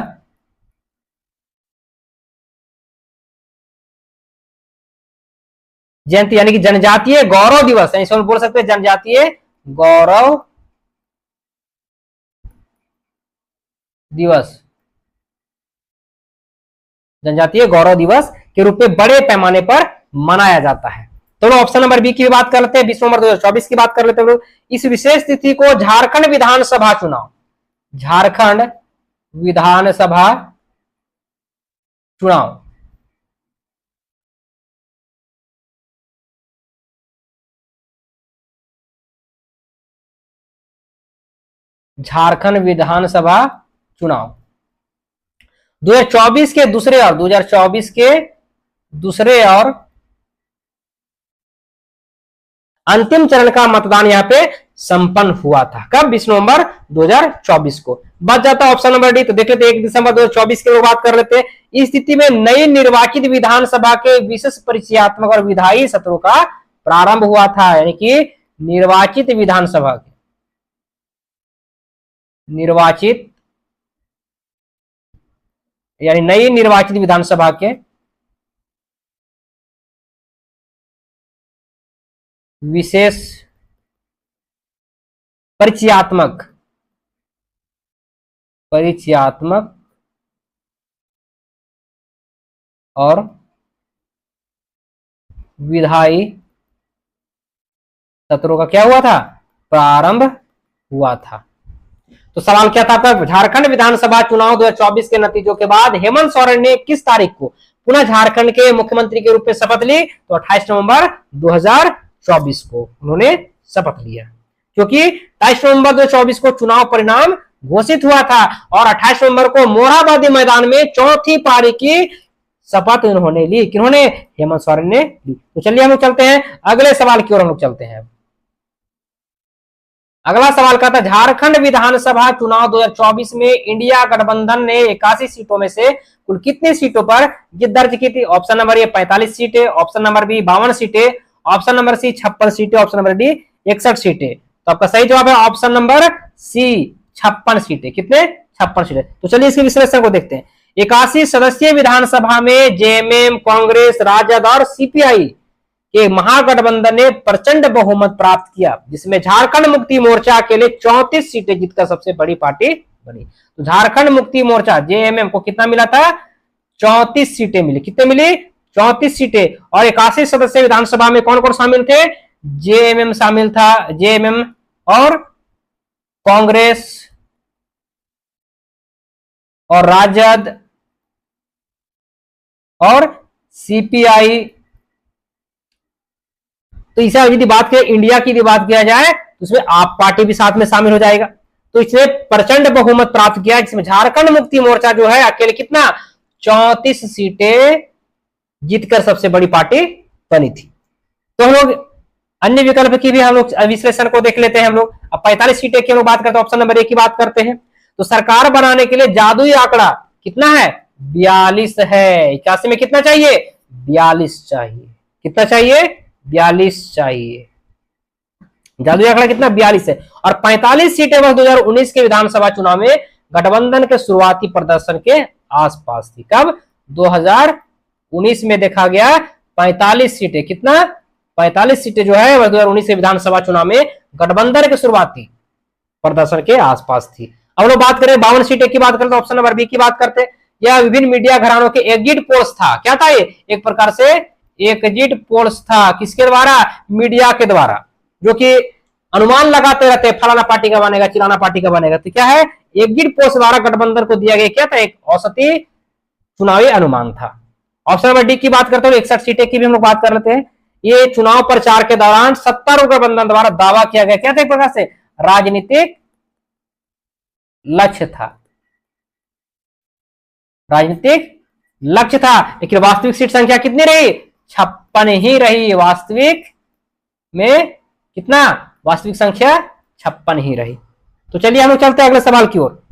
जयंती यानी कि जनजातीय गौरव दिवस है, इसको बोल सकते हैं जनजातीय गौरव दिवस, जनजातीय गौरव दिवस के रूप में बड़े पैमाने पर मनाया जाता है। तो ऑप्शन नंबर बी की बात कर लेते हैं, 20 नवंबर 2024 की बात कर लेते हैं। इस विशेष तिथि को झारखंड विधानसभा चुनाव, झारखंड विधानसभा चुनाव झारखंड विधानसभा चुनाव 2024 के दूसरे और 2024 के दूसरे और अंतिम चरण का मतदान यहां पे संपन्न हुआ था। कब? 20 नवंबर 2024 को। बच जाता ऑप्शन नंबर डी। तो देख लेते 1 दिसंबर 2024 की बात कर लेते हैं। इस स्थिति में नई निर्वाचित विधानसभा के विशेष परिचयात्मक और विधायी सत्रों का प्रारंभ हुआ था, यानी कि निर्वाचित विधानसभा के निर्वाचित यानी नई निर्वाचित विधानसभा के विशेष परिचयात्मक और विधायी सत्रों का क्या हुआ था? प्रारंभ हुआ था। तो सवाल क्या था आपका, झारखंड विधानसभा चुनाव 2024 के नतीजों के बाद हेमंत सोरेन ने किस तारीख को पुनः झारखंड के मुख्यमंत्री के रूप में शपथ ली? तो 28 नवंबर 2024 को उन्होंने शपथ लिया, क्योंकि 28 नवंबर 2024 को चुनाव परिणाम घोषित हुआ था और 28 नवंबर को मोरहाबादी मैदान में चौथी पारी की शपथ उन्होंने ली। किन्होंने? हेमंत सोरेन ने ली। तो चलिए हम लोग चलते हैं अगले सवाल की ओर, हम लोग चलते हैं। अगला सवाल का था, झारखंड विधानसभा चुनाव 2024 में इंडिया गठबंधन ने 81 सीटों में से कुल कितनी सीटों पर जीत दर्ज की थी? ऑप्शन नंबर ए 45 सीटें, ऑप्शन नंबर बी 52 सीटें, ऑप्शन नंबर सी 56 सीटें, ऑप्शन नंबर डी 61 सीटें। तो आपका सही जवाब है ऑप्शन नंबर सी 56 सीटें। कितने? 56 सीटें। तो चलिए इसके विश्लेषण को देखते हैं। 81 सदस्यीय विधानसभा में जेएमएम, कांग्रेस, राजद और सीपीआई के महागठबंधन ने प्रचंड बहुमत प्राप्त किया, जिसमें झारखंड मुक्ति मोर्चा के लिए 34 सीटें जीतकर सबसे बड़ी पार्टी बनी। तो झारखंड मुक्ति मोर्चा जेएमएम को कितना मिला था? 34 सीटें मिली। कितने मिली? 34 सीटें। और 81 सदस्य विधानसभा में कौन कौन शामिल थे? जेएमएम शामिल था, जेएमएम और कांग्रेस और राजद और सीपीआई। तो इसे यदि बात करें इंडिया की, यदि बात किया जाए तो उसमें आप पार्टी भी साथ में शामिल हो जाएगा। तो इसने प्रचंड बहुमत प्राप्त किया, जिसमें झारखंड मुक्ति मोर्चा जो है अकेले कितना? 34 सीटें जीतकर सबसे बड़ी पार्टी बनी थी। तो हम लोग अन्य विकल्प की भी हम लोग विश्लेषण को देख लेते हैं। हम लोग अब 45 सीटें की हम लोग बात करते हैं, ऑप्शन नंबर ए की बात करते हैं। तो सरकार बनाने के लिए जादुई आंकड़ा कितना है? 42 है। 81 में कितना चाहिए? 42 चाहिए। कितना चाहिए? 42 चाहिए। जादुई आंकड़ा कितना? 42 है। और 45 सीटें वर्ष 2019 के विधानसभा चुनाव में गठबंधन के शुरुआती प्रदर्शन के आसपास थी। कब? 2019 में देखा गया 45 सीटें। कितना? 45 सीटें जो है वर्ष 2019 के विधानसभा चुनाव में गठबंधन के शुरुआती प्रदर्शन के आसपास थी। हम लोग बात करें 52 सीटें की बात करते हैं, ऑप्शन नंबर बी की बात करते हैं। यह विभिन्न मीडिया घरानों के एग्जिट पोल्स था। क्या था ये? एक प्रकार से एग्जिट पोल्स था। किसके द्वारा? मीडिया के द्वारा, जो कि अनुमान लगाते रहते हैं फलाना पार्टी का बनेगा, चिलाना पार्टी का बनेगा। तो क्या है? एग्जिट पोल्स द्वारा गठबंधन को दिया गया क्या था? एक औसती चुनावी अनुमान था। ऑप्शन नंबर डी की बात करते हैं, 61 सीटें की भी हम लोग बात कर लेते हैं। ये चुनाव प्रचार के दौरान सत्तारूढ़ गठबंधन द्वारा दावा किया गया क्या था? एक प्रकार से राजनीतिक लक्ष्य था, राजनीतिक लक्ष्य था। लेकिन वास्तविक सीट संख्या कितनी रही? 56 ही रही। वास्तविक में कितना? वास्तविक संख्या 56 ही रही। तो चलिए हम लोग चलते हैं अगले सवाल की ओर।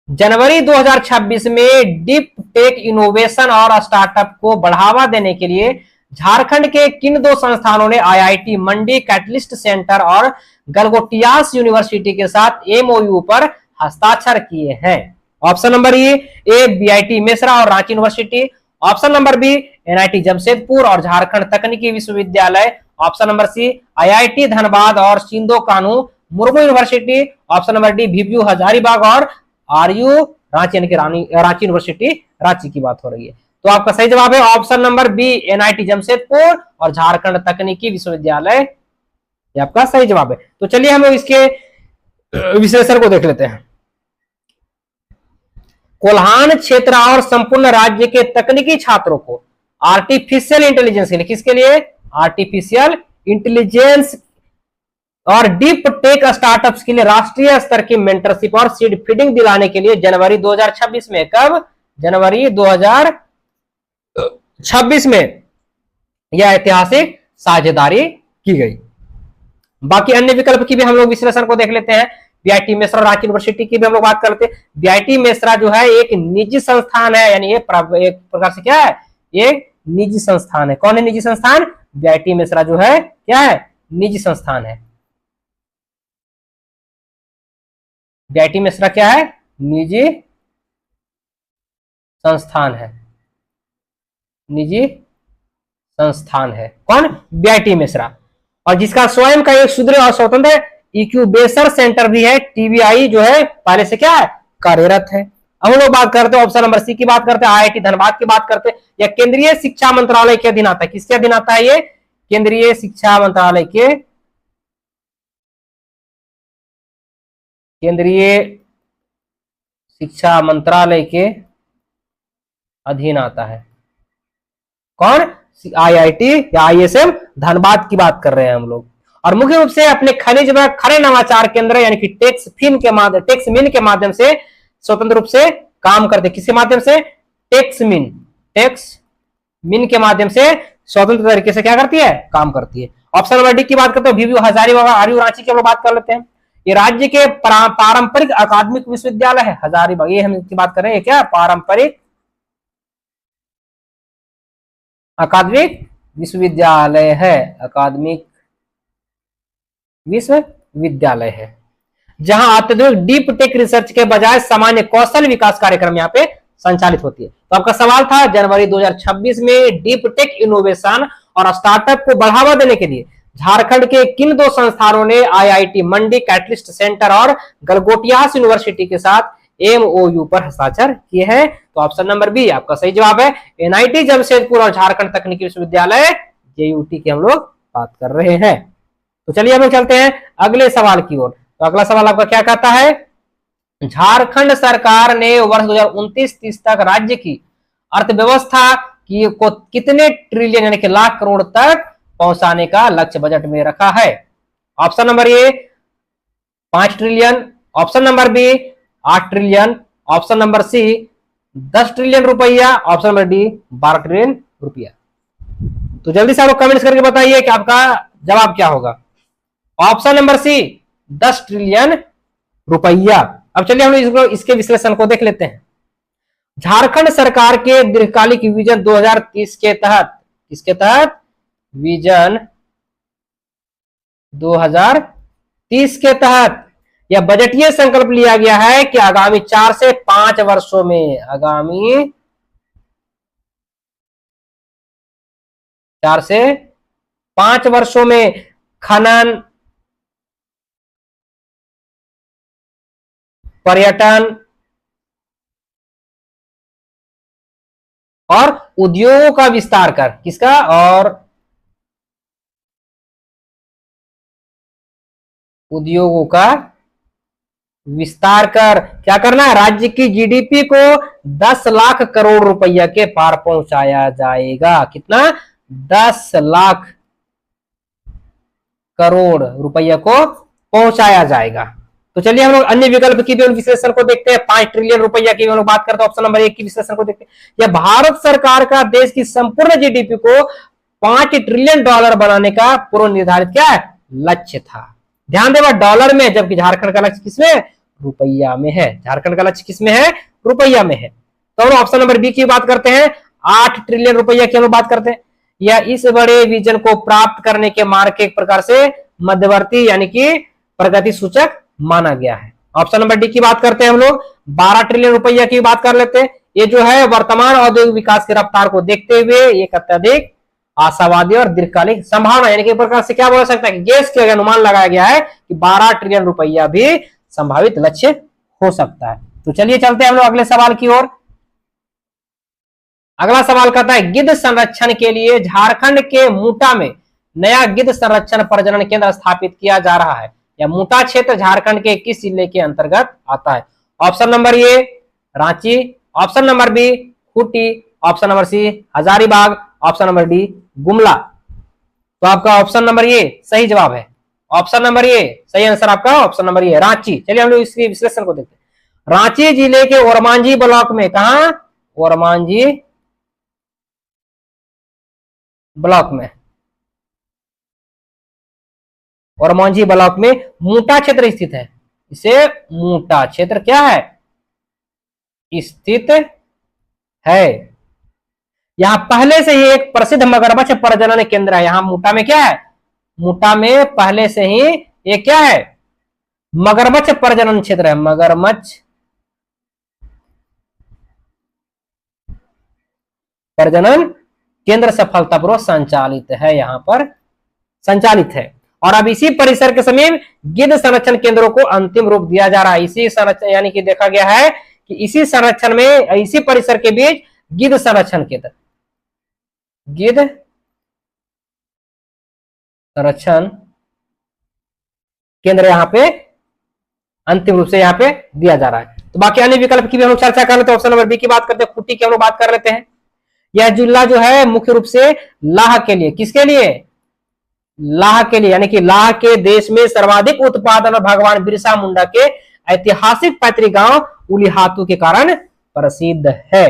जनवरी 2026 में डीप टेक इनोवेशन और स्टार्टअप को बढ़ावा देने के लिए झारखंड के किन दो संस्थानों ने आईआईटी मंडी, कैटलिस्ट सेंटर और गलगोटियास यूनिवर्सिटी के साथ एमओयू पर हस्ताक्षर किए हैं? Option number A BIT Mesra और Ranchi university, option number B NIT Jamshedpur और झारखंड तकनीकी विश्वविद्यालय, option number C IIT Dhanbad और Sidho Kanhu Murmu university, option number D VVU Hazaribagh और आरयू रांची, यानी कि रांची यूनिवर्सिटी रांची की बात हो रही है। तो आपका सही जवाब है option number B NIT Jamshedpur और झारखंड तकनीकी विश्वविद्यालय, ये आपका सही जवाब है। तो चलिए हम इसके विश्लेषण को देख लेते हैं। कोल्हान क्षेत्र और संपूर्ण राज्य के तकनीकी छात्रों को आर्टिफिशियल इंटेलिजेंस के लिए, किसके लिए? आर्टिफिशियल इंटेलिजेंस और डीप टेक स्टार्टअप्स के लिए राष्ट्रीय स्तर की मेंटरशिप और सीड फीडिंग दिलाने के लिए जनवरी 2026 में, कब? जनवरी 2026 में यह ऐतिहासिक साझेदारी की गई। बाकी अन्य विकल्प की भी हम लोग विश्लेषण को देख लेते हैं। बीआईटी मेसरा रांची यूनिवर्सिटी की भी हम लोग बात करते हैं। बीआईटी मेसरा जो है एक निजी संस्थान है, यानी ये एक प्रकार से क्या है? एक निजी संस्थान है। कौन है निजी संस्थान? बीआईटी मेसरा जो है क्या है? निजी संस्थान है। बीआईटी मेसरा क्या है? निजी संस्थान है। निजी संस्थान है। कौन? बीआईटी मेसरा। और जिसका स्वयं का एक सुदृढ़ और स्वतंत्र इंक्यूबेशन सेंटर भी है, टीबीआई जो है पहले से क्या है? कार्यरत है। हम लोग बात करते हैं ऑप्शन नंबर सी की बात करते हैं, आईआईटी धनबाद की बात करते हैं। यह केंद्रीय शिक्षा मंत्रालय के अधीन आता है। किसके अधीन आता है? ये केंद्रीय शिक्षा मंत्रालय के अधीन आता है। कौन? आईआईटी या आईएसएम धनबाद की बात कर रहे हैं हम लोग। और मुख्य रूप से अपने खनिज व खनन नवाचार केंद्र यानी कि टेक्स मिन के माध्यम से स्वतंत्र रूप से काम करते। किसके माध्यम से? टेक्स मिन के माध्यम से स्वतंत्र तरीके से क्या करती है? काम करती है। ऑप्शन नंबर डी की बात करते हैं, वीवीयू हजारीबाग आरयू रांची की हम लोग बात कर लेते हैं। ये राज्य के पारंपरिक अकादमिक विश्वविद्यालय है हजारीबाग, ये हम इसकी बात कर रहे हैं। क्या? पारंपरिक अकादमिक विश्वविद्यालय है, अकादमिक विश्वविद्यालय है, जहां अत्यधिक डीप टेक रिसर्च के बजाय सामान्य कौशल विकास कार्यक्रम यहाँ पे संचालित होती है। तो आपका सवाल था जनवरी 2026 में डीप टेक इनोवेशन और स्टार्टअप को बढ़ावा देने के लिए झारखंड के किन दो संस्थानों ने आईआईटी मंडी, कैटलिस्ट सेंटर और गलगोटियास यूनिवर्सिटी के साथ एमओयू पर हस्ताक्षर किए हैं? तो ऑप्शन नंबर बी आपका सही जवाब है। एनआईटी जमशेदपुर और झारखंड तकनीकी विश्वविद्यालय जेयूटी की हम लोग बात कर रहे हैं। तो चलिए हम लोग चलते हैं अगले सवाल की ओर। तो अगला सवाल आपका क्या कहता है? झारखंड सरकार ने वर्ष 2029-30 तक राज्य की अर्थव्यवस्था को कितने ट्रिलियन यानी कि लाख करोड़ तक पहुंचाने का लक्ष्य बजट में रखा है? Option number A 5 trillion, option number B 8 trillion, option number C 10 trillion रुपया, ऑप्शन नंबर डी 12 ट्रिलियन रुपया। तो जल्दी से आप लोग कमेंट्स करके बताइए कि आपका जवाब क्या होगा। ऑप्शन नंबर सी 10 ट्रिलियन रुपया। अब चलिए हम लोग इसके विश्लेषण को देख लेते हैं। झारखंड सरकार के दीर्घकालिक विजन 2030 के तहत, इसके तहत विजन 2030 के तहत यह बजटीय संकल्प लिया गया है कि आगामी 4 से 5 वर्षों में, आगामी 4 से 5 वर्षों में खनन, पर्यटन और उद्योगों का विस्तार कर, किसका? और उद्योगों का विस्तार कर क्या करना है? राज्य की जीडीपी को 10 लाख करोड़ रुपया के पार पहुंचाया जाएगा। कितना? 10 लाख करोड़ रुपया को पहुंचाया जाएगा। तो चलिए हम लोग अन्य विकल्प की भी विश्लेषण को देखते हैं। 5 ट्रिलियन रुपया की हम लोग बात करते हैं। ऑप्शन नंबर 1 की विश्लेषण को देखते हैं। यह भारत सरकार का देश की संपूर्ण जीडीपी को 5 ट्रिलियन डॉलर बनाने का पूर्व निर्धारित क्या है? लक्ष्य था। ध्यान देगा डॉलर में, जबकि झारखंड का लक्ष्य किसमें? रुपया में है। झारखंड का लक्ष्य किसमें है? रुपया में है। तो हम ऑप्शन नंबर बी की बात करते हैं। 8 ट्रिलियन रुपया की हम बात करते हैं। यह इस बड़े विजन को प्राप्त करने के मार्ग के एक प्रकार से मध्यवर्ती यानी कि प्रगति सूचक माना गया है। ऑप्शन नंबर डी की बात करते हैं हम लोग। 12 ट्रिलियन रुपया की बात कर लेते हैं। ये जो है वर्तमान औद्योगिक विकास की रफ्तार को देखते हुए एक अत्यधिक आशावादी और दीर्घकालिक संभावना यानी कि एक प्रकार से क्या बोल सकता है कि गैस के अनुमान लगाया गया है कि 12 ट्रिलियन रुपया भी संभावित लक्ष्य हो सकता है। तो चलिए चलते हैं हम लोग अगले सवाल की ओर। अगला सवाल कहता है गिद्ध संरक्षण के लिए झारखंड के मूटा में नया गिद्ध संरक्षण प्रजनन केंद्र स्थापित किया जा रहा है। यह मूटा क्षेत्र झारखंड के किस जिले के अंतर्गत आता है? Option number A Ranchi, option number B Khunti, option number C Hazaribagh, option number D Gumla. तो आपका ऑप्शन नंबर ए सही जवाब है। ऑप्शन नंबर ए सही आंसर आपका ऑप्शन नंबर ए रांची। चलिए हम लोग इसके विश्लेषण को देखते हैं। रांची जिले के ओरमांझी ब्लॉक में, कहा? ओरमांझी ब्लॉक में, ओरमांझी ब्लॉक में मूटा क्षेत्र स्थित है। इसे मूटा क्षेत्र क्या है? स्थित है। यहां पहले से ही एक प्रसिद्ध मगरमच्छ प्रजनन केंद्र है। यहां मूटा में क्या है? मूटा में पहले से ही एक क्या है? मगरमच्छ प्रजनन क्षेत्र है। मगरमच्छ प्रजनन केंद्र सफलतापूर्वक संचालित है, यहां पर संचालित है। और अब इसी परिसर के समीप गिद्ध संरक्षण केंद्रों को अंतिम रूप दिया जा रहा है। इसी संरक्षण यानी कि देखा गया है कि इसी संरक्षण में, इसी परिसर के बीच गिद्ध संरक्षण केंद्र, गिद्ध संरक्षण केंद्र यहाँ पे अंतिम रूप से यहाँ पे दिया जा रहा है। तो बाकी अन्य विकल्प की भी हम लोग चर्चा कर लेते हैं। ऑप्शन नंबर बी की बात करते हैं, खुट्टी की हम लोग बात कर लेते हैं। यह जिला जो है मुख्य रूप से लाह के लिए, किसके लिए? लाह के लिए, यानी कि लाह के देश में सर्वाधिक उत्पादन और भगवान बिरसा मुंडा के ऐतिहासिक पैतृक गांव उलीहातू के कारण प्रसिद्ध है।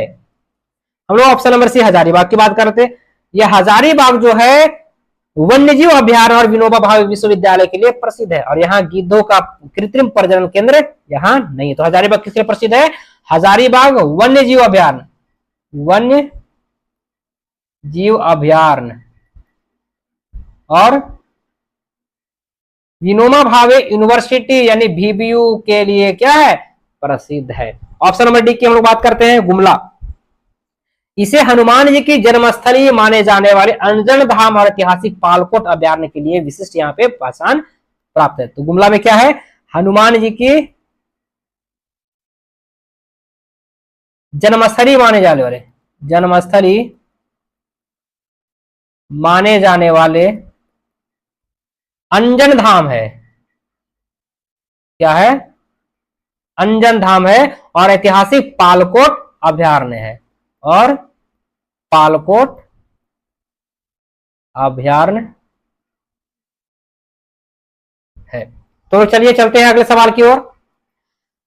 हम लोग ऑप्शन नंबर सी हजारीबाग की बात करते हैं। यह हजारीबाग जो है वन्यजीव अभ्यारण्य और विनोबा भावे विश्वविद्यालय के लिए प्रसिद्ध है, और यहाँ गिद्धों का कृत्रिम प्रजनन केंद्र यहाँ नहीं है। तो हजारीबाग किस लिए प्रसिद्ध है? हजारीबाग वन्य जीव अभ्यारण्य, वन्य जीव अभ्यारण्य और विनोबा भावे यूनिवर्सिटी यानी VBU के लिए क्या है? प्रसिद्ध है। ऑप्शन नंबर डी की हम लोग बात करते हैं, गुमला। इसे हनुमान जी की जन्मस्थली माने जाने वाले अंजन धाम और ऐतिहासिक पालकोट अभ्यारण्य के लिए विशिष्ट यहाँ पे पहचान प्राप्त है। तो गुमला में क्या है? हनुमान जी की जन्मस्थली माने जाने वाले, जन्मस्थली माने जाने वाले अंजन धाम है। क्या है? अंजन धाम है और ऐतिहासिक पालकोट अभ्यारण्य है, और पालकोट अभ्यारण्य है। तो चलिए चलते हैं अगले सवाल की ओर।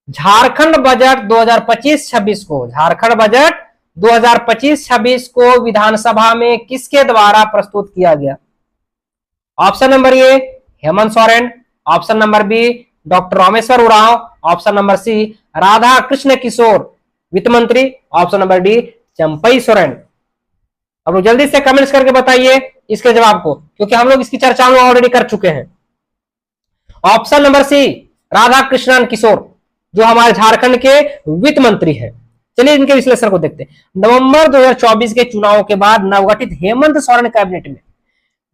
झारखंड बजट 2025-26 को, झारखंड बजट 2025-26 को विधानसभा में किसके द्वारा प्रस्तुत किया गया? Option number A Hemant Soren, option number B doctor Rameshwar Oraon, option number C Radha Krishna Kishore वित्त मंत्री, option number D Champai Soren. अब लोग जल्दी से कमेंट्स करके बताइए इसके जवाब को, क्योंकि हम लोग इसकी चर्चा में ऑलरेडी कर चुके हैं। Option number C Radha Krishnan Kishore जो हमारे झारखंड के वित्त मंत्री हैं। चलिए इनके विश्लेषण को देखते हैं। नवंबर 2024 के चुनाव के बाद नवगठित हेमंत सोरेन कैबिनेट में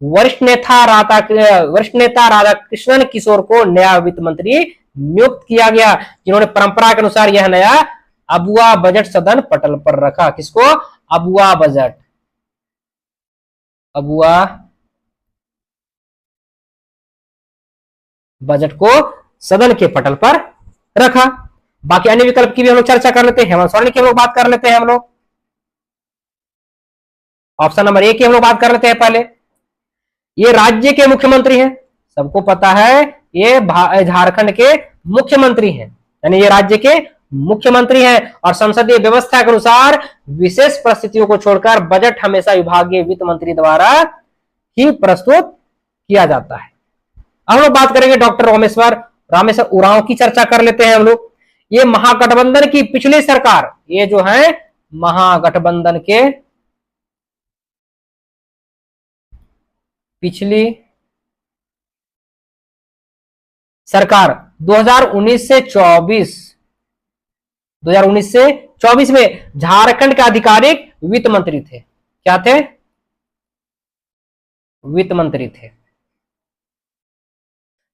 वरिष्ठ नेता राधा कृष्णन किशोर को नया वित्त मंत्री नियुक्त किया गया, जिन्होंने परंपरा के अनुसार यह नया अबुआ बजट सदन पटल पर रखा। किसको? अबुआ बजट, अबुआ बजट को सदन के पटल पर रखा। बाकी अन्य विकल्प की भी हम लोग चर्चा कर लेते हैं। हेमंत सोरेन की हम लोग बात कर लेते हैं। हम लोग ऑप्शन नंबर ए की हम लोग बात कर लेते हैं। पहले ये राज्य के मुख्यमंत्री हैं, सबको पता है ये झारखंड के मुख्यमंत्री हैं, यानी ये राज्य के मुख्यमंत्री हैं, और संसदीय व्यवस्था के अनुसार विशेष परिस्थितियों को छोड़कर बजट हमेशा विभागीय वित्त मंत्री द्वारा ही प्रस्तुत किया जाता है। अब हम लोग बात करेंगे डॉक्टर रामेश्वर उरांव की चर्चा कर लेते हैं हम लोग। ये महागठबंधन की पिछली सरकार, ये जो है महागठबंधन के पिछली सरकार 2019 से 24 में झारखंड के आधिकारिक वित्त मंत्री थे। क्या थे? वित्त मंत्री थे,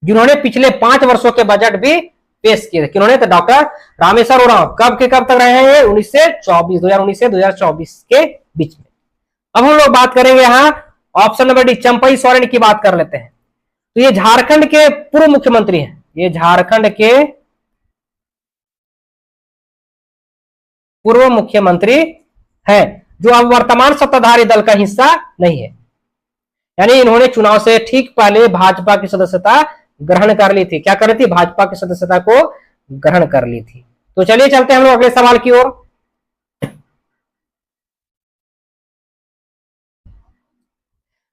जिन्होंने पिछले 5 वर्षों के बजट भी पेश किए थे। किन्होंने? तो डॉक्टर रामेश्वर उरांव। कब के कब तक रहे हैं? 2019 से 2024 के बीच में। अब हम लोग बात करेंगे यहां option number D Champai Soren की बात कर लेते हैं। तो ये झारखंड के पूर्व मुख्यमंत्री हैं, ये झारखंड के पूर्व मुख्यमंत्री हैं, जो अब वर्तमान सत्ताधारी दल का हिस्सा नहीं है। यानी इन्होंने चुनाव से ठीक पहले भाजपा की सदस्यता ग्रहण कर ली थी। क्या कर ली थी? भाजपा की सदस्यता को ग्रहण कर ली थी। तो चलिए चलते हैं हम लोग अगले सवाल की ओर।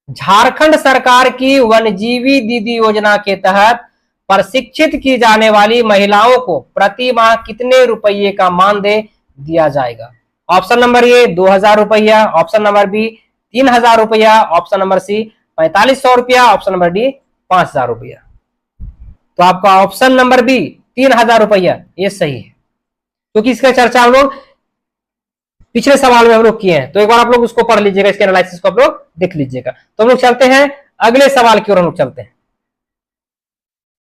झारखंड सरकार की वनजीवी दीदी योजना के तहत प्रशिक्षित की जाने वाली महिलाओं को प्रति माह कितने रुपये का मानदेय दिया जाएगा? ऑप्शन नंबर ए 2000 रुपया, ऑप्शन नंबर बी 3000 रुपया, ऑप्शन नंबर सी 4500 रुपया, ऑप्शन नंबर डी 5000 रुपया। तो आपका ऑप्शन नंबर बी 3000 रुपया ये सही है, क्योंकि इसका चर्चा हम लोग पिछले सवाल में हम लोग किए हैं। तो एक बार आप लोग उसको पढ़ लीजिएगा, इसके एनालिसिस को आप लोग देख लीजिएगा। तो हम लोग चलते हैं अगले सवाल की ओर। हम लोग चलते हैं।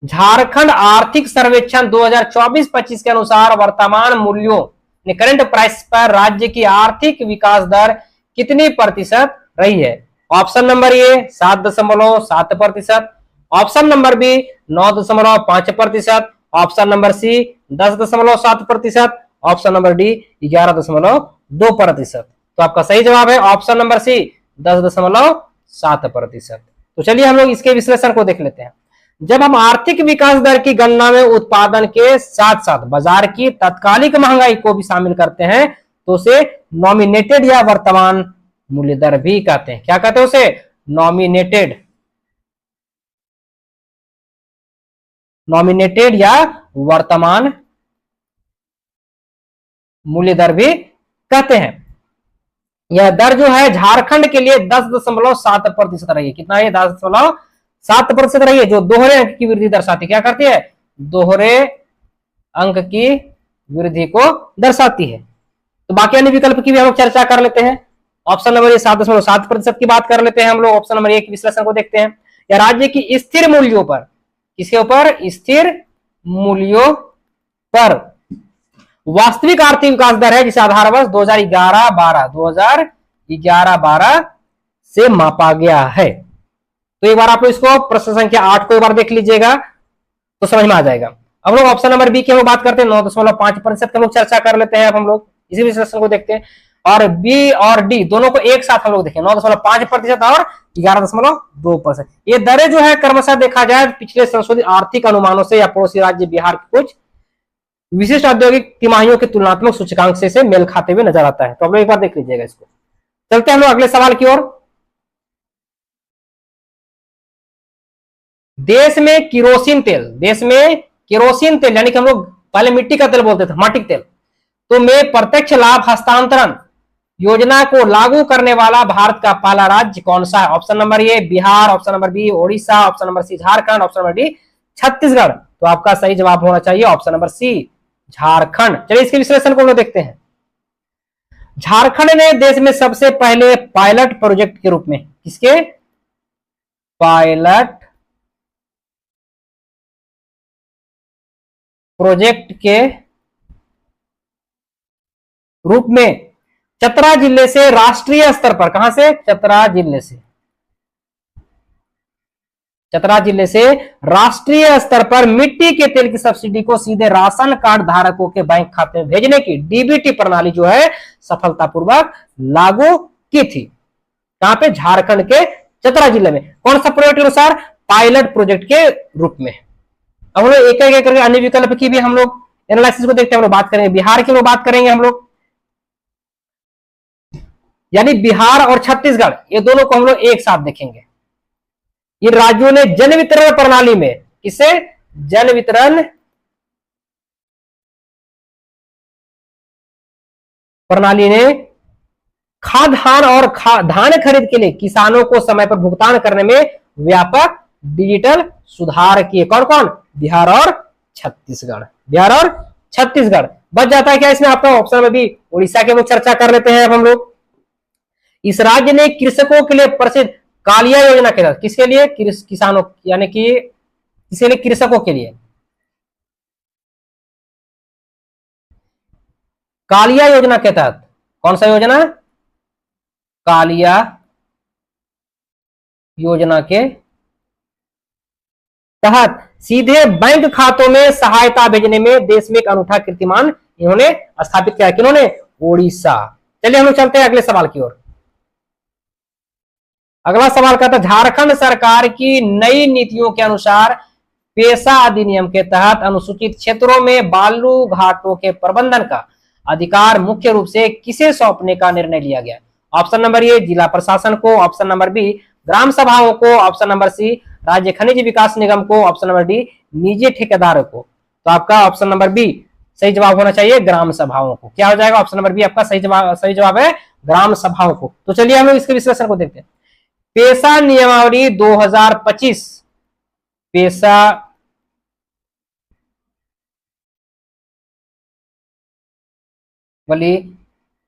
झारखंड आर्थिक सर्वेक्षण 2024-25 के अनुसार वर्तमान मूल्यों करंट प्राइस पर राज्य की आर्थिक विकास दर कितनी प्रतिशत रही है? Option number A 7.7%, option number B 9.5%, option number C 10.7%, option number D 11.2%। तो आपका सही जवाब है ऑप्शन नंबर सी 10.7%। तो चलिए हम लोग इसके विश्लेषण को देख लेते हैं। जब हम आर्थिक विकास दर की गणना में उत्पादन के साथ साथ बाजार की तात्कालिक महंगाई को भी शामिल करते हैं तो उसे नॉमिनेटेड या वर्तमान मूल्य दर भी कहते हैं। क्या कहते हैं उसे? नॉमिनेटेड या वर्तमान मूल्य दर भी कहते हैं। यह दर जो है झारखंड के लिए 10.7% रही है। कितना है? 10.7% रही है, जो दोहरे अंक की वृद्धि दर्शाती। क्या करती है? दोहरे अंक की वृद्धि को दर्शाती है। तो बाकी अन्य विकल्प की भी हम लोग चर्चा कर लेते हैं। ऑप्शन नंबर 7.7% की बात कर लेते हैं हम लोग। ऑप्शन नंबर 1 विश्लेषण को देखते हैं। या राज्य की स्थिर मूल्यों पर, किसके ऊपर? स्थिर मूल्यों पर वास्तविक आर्थिक विकास दर है, जिसे आधार वर्ष 2011-12 से मापा गया है। तो एक बार आप इसको प्रश्न संख्या 8 को एक बार देख लीजिएगा तो समझ में आ जाएगा। अब लोग ऑप्शन नंबर बी की हम लोग बात करते हैं। 9.5% का लोग चर्चा कर लेते हैं। अब हम लोग इसी विश्लेषण को देखते हैं और बी और डी दोनों को एक साथ हम लोग देखें। 9.5% और 11.2%। ये दरें जो है क्रमशः देखा जाए पिछले संशोधित आर्थिक अनुमानों से या पड़ोसी राज्य बिहार के कुछ विशिष्ट औद्योगिक तिमाहियों के तुलनात्मक सूचकांक से मेल खाते हुए नजर आता है। तो आप लोग एक बार देख लीजिएगा इसको। चलते हैं हम लोग अगले सवाल की ओर। देश में केरोसिन तेल यानी कि हम लोग पहले मिट्टी का तेल बोलते थे, माटिक तेल, तो में प्रत्यक्ष लाभ हस्तांतरण योजना को लागू करने वाला भारत का पहला राज्य कौन सा है? Option number A Bihar, option number B Odisha, option number C Jharkhand, option number D Chhattisgarh. तो आपका सही जवाब होना चाहिए ऑप्शन नंबर सी झारखंड। चलिए इसके विश्लेषण को हम लोग देखते हैं। झारखंड ने देश में सबसे पहले पायलट प्रोजेक्ट के रूप में, किसके? पायलट प्रोजेक्ट के रूप में चतरा जिले से राष्ट्रीय स्तर पर, कहां से? चतरा जिले से राष्ट्रीय स्तर पर मिट्टी के तेल की सब्सिडी को सीधे राशन कार्ड धारकों के बैंक खाते में भेजने की डीबीटी प्रणाली जो है सफलतापूर्वक लागू की थी। कहां पे? झारखंड के चतरा जिले में। कौन सा प्रोजेक्ट के अनुसार? पायलट प्रोजेक्ट के रूप में। अब हम लोग एक एक करके अन्य विकल्प की भी हम लोग एनालिसिस को देखते हैं। हम लोग बात करेंगे बिहार की, लोग बात करेंगे हम लोग, यानी बिहार और छत्तीसगढ़ ये दोनों को हम लोग एक साथ देखेंगे। इन राज्यों ने जन वितरण प्रणाली में, किसे? जन वितरण प्रणाली ने खाद्यान्न और धान खरीद के लिए किसानों को समय पर भुगतान करने में व्यापक डिजिटल सुधार किए। कौन कौन? बिहार और छत्तीसगढ़। बच जाता है क्या इसमें आपका? ऑप्शन में भी उड़ीसा के लोग चर्चा कर लेते हैं। अब हम लोग इस राज्य ने कृषकों के लिए प्रसिद्ध कालिया योजना के तहत, किसके लिए? किसानों यानी कि किसके लिए? कृषकों के लिए कालिया योजना के तहत। कौन सा योजना? कालिया योजना के तहत सीधे बैंक खातों में सहायता भेजने में देश में एक अनूठा कीर्तिमान इन्होंने स्थापित किया। किन्होंने? ओडिशा। चलिए हम लोग चलते हैं अगले सवाल की ओर। अगला सवाल कहता है झारखंड सरकार की नई नीतियों के अनुसार पेशा अधिनियम के तहत अनुसूचित क्षेत्रों में बालू घाटों के प्रबंधन का अधिकार मुख्य रूप से किसे सौंपने का निर्णय लिया गया? ऑप्शन नंबर ए जिला प्रशासन को, ऑप्शन नंबर बी ग्राम सभाओं को, ऑप्शन नंबर सी राज्य खनिज विकास निगम को, ऑप्शन नंबर डी निजी ठेकेदारों को। तो आपका ऑप्शन नंबर बी सही जवाब होना चाहिए ग्राम सभाओं को। क्या हो जाएगा? ऑप्शन नंबर बी आपका सही जवाब है ग्राम सभाओं को। तो चलिए हम लोग इसके विश्लेषण को देखते हैं। पेशा नियमावली 2025, पेशा वाली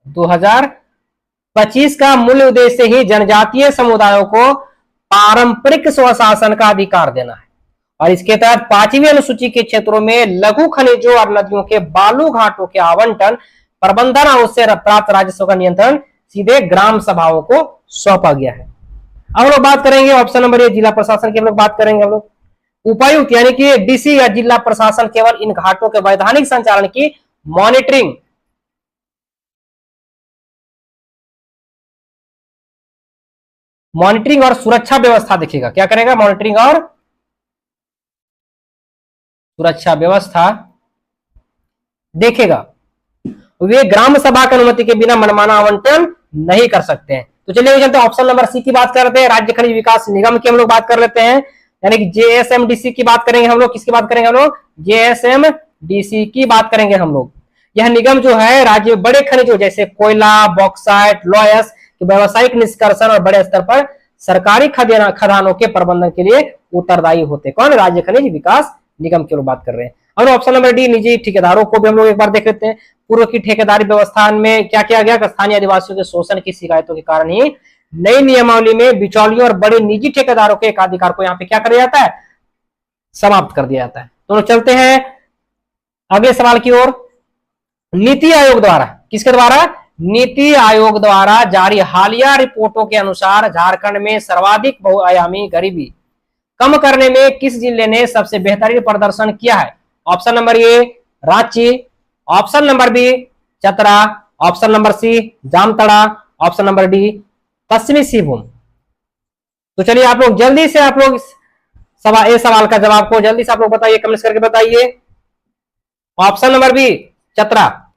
2025 का मूल उद्देश्य ही जनजातीय समुदायों को पारंपरिक स्वशासन का अधिकार देना है और इसके तहत 5वीं अनुसूची के क्षेत्रों में लघु खनिजों और नदियों के बालू घाटों के आवंटन, प्रबंधन और उससे प्राप्त राजस्व का नियंत्रण सीधे ग्राम सभाओं को सौंपा गया है। हम लोग बात करेंगे ऑप्शन नंबर ए जिला प्रशासन की हम लोग बात करेंगे। हम लोग उपायुक्त यानी कि डीसी या जिला प्रशासन केवल इन घाटों के वैधानिक संचालन की मॉनिटरिंग और सुरक्षा व्यवस्था देखेगा। क्या करेगा? मॉनिटरिंग और सुरक्षा व्यवस्था देखेगा। वे ग्राम सभा की अनुमति के बिना मनमाना आवंटन नहीं कर सकते हैं। तो चलिए चलते हैं ऑप्शन नंबर सी की बात करते हैं। राज्य खनिज विकास निगम की हम लोग बात कर लेते हैं, यानी कि जेएसएमडीसी की बात करेंगे हम लोग। किसकी बात करेंगे हम लोग? जेएसएमडीसी की बात करेंगे हम लोग। यह निगम जो है राज्य में बड़े खनिजों जैसे कोयला, बॉक्साइट, लॉयस के व्यावसायिक निष्कर्षण और बड़े स्तर पर सरकारी खदानों के प्रबंधन के लिए उत्तरदायी होते। कौन? राज्य खनिज विकास निगम की बात कर रहे हैं। और ऑप्शन नंबर डी निजी ठेकेदारों को भी हम लोग एक बार देख लेते हैं। पूर्व की ठेकेदारी व्यवस्था में क्या किया गया? स्थानीय आदिवासियों के शोषण की शिकायतों के कारण ही नई नियमावली में बिचौलियों और बड़े निजी ठेकेदारों के एकाधिकार को यहाँ पे क्या कर दिया जाता है? समाप्त कर दिया जाता है। तो चलते हैं अगले सवाल की ओर। नीति आयोग द्वारा, किसके द्वारा? नीति आयोग द्वारा जारी हालिया रिपोर्टों के अनुसार झारखंड में सर्वाधिक बहुआयामी गरीबी कम करने में किस जिले ने सबसे बेहतरीन प्रदर्शन किया है? Option number A Ranchi, option number B Chatra, option number C Jamtara, option number D Paschimi Singhbhum. तो चलिए आप लोग जल्दी से आप लोग सवाल का जवाब को जल्दी से आप लोग बताइए, कमेंट्स करके बताइए। Option number B Chatra,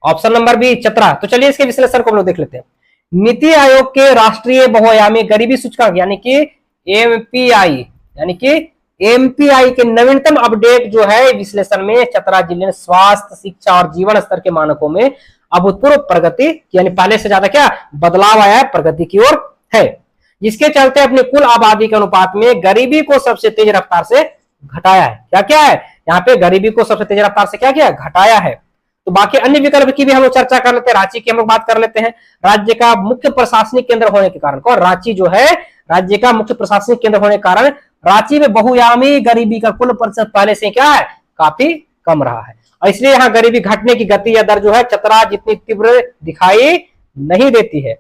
option number B Chatra. तो चलिए इसके विश्लेषण को हम लोग देख लेते हैं। नीति आयोग के राष्ट्रीय बहुआयामी गरीबी सूचकांक यानी कि एमपीआई, यानी कि एमपीआई के नवीनतम अपडेट जो है विश्लेषण में चतरा जिले ने स्वास्थ्य, शिक्षा और जीवन स्तर के मानकों में अभूतपूर्व प्रगति, यानी पहले से ज्यादा क्या बदलाव आया है, प्रगति की ओर है, जिसके चलते अपनी कुल आबादी के अनुपात में गरीबी को सबसे तेज रफ्तार से घटाया है। क्या क्या है यहाँ पे? गरीबी को सबसे तेज रफ्तार से क्या किया? घटाया है। तो बाकी अन्य विकल्प की भी हम लोग चर्चा कर लेते हैं। रांची की हम लोग बात कर लेते हैं। राज्य का मुख्य प्रशासनिक केंद्र होने के कारण, और रांची जो है राज्य का मुख्य प्रशासनिक केंद्र होने के कारण रांची में बहुआयामी गरीबी का कुल प्रतिशत पहले से क्या है? काफी कम रहा है, और इसलिए यहाँ गरीबी घटने की गति या दर जो है चतरा जितनी तीव्र दिखाई नहीं देती है।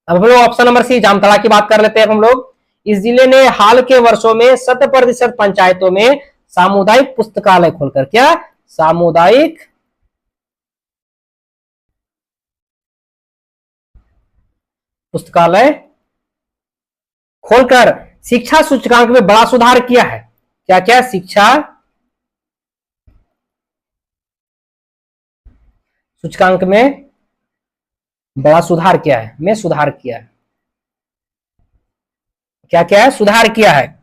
अब हम लोग ऑप्शन नंबर सी जामताड़ा की बात कर लेते हैं हम लोग। इस जिले ने हाल के वर्षों में 100% पंचायतों में सामुदायिक पुस्तकालय खोलकर, क्या सामुदायिक पुस्तकालय खोलकर शिक्षा सूचकांक में बड़ा सुधार किया है। क्या क्या? शिक्षा सूचकांक में बड़ा सुधार किया है, में सुधार किया है। क्या क्या है? सुधार किया है।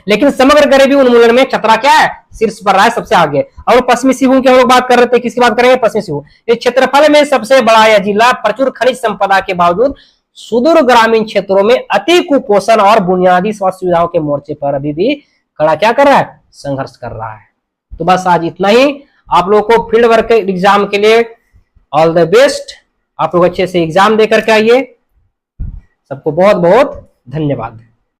लेकिन समग्र गरीबी उन्मूलन में चतरा क्या है? शीर्ष पर रहा है, सबसे आगे। और पश्चिमी सिंहभूम की हम लोग बात कर रहे थे, किसकी बात करेंगे? पश्चिमी सिंहभूम। इस क्षेत्रफल में सबसे बड़ा यह जिला प्रचुर खनिज संपदा के बावजूद सुदूर ग्रामीण क्षेत्रों में अति कुपोषण और बुनियादी स्वास्थ्य सुविधाओं के मोर्चे पर अभी भी कड़ा क्या कर रहा है? संघर्ष कर रहा है। तो बस आज इतना ही। आप लोगों को फील्ड वर्क एग्जाम के लिए ऑल द बेस्ट। आप लोग अच्छे से एग्जाम देकर के आइए। सबको बहुत बहुत धन्यवाद।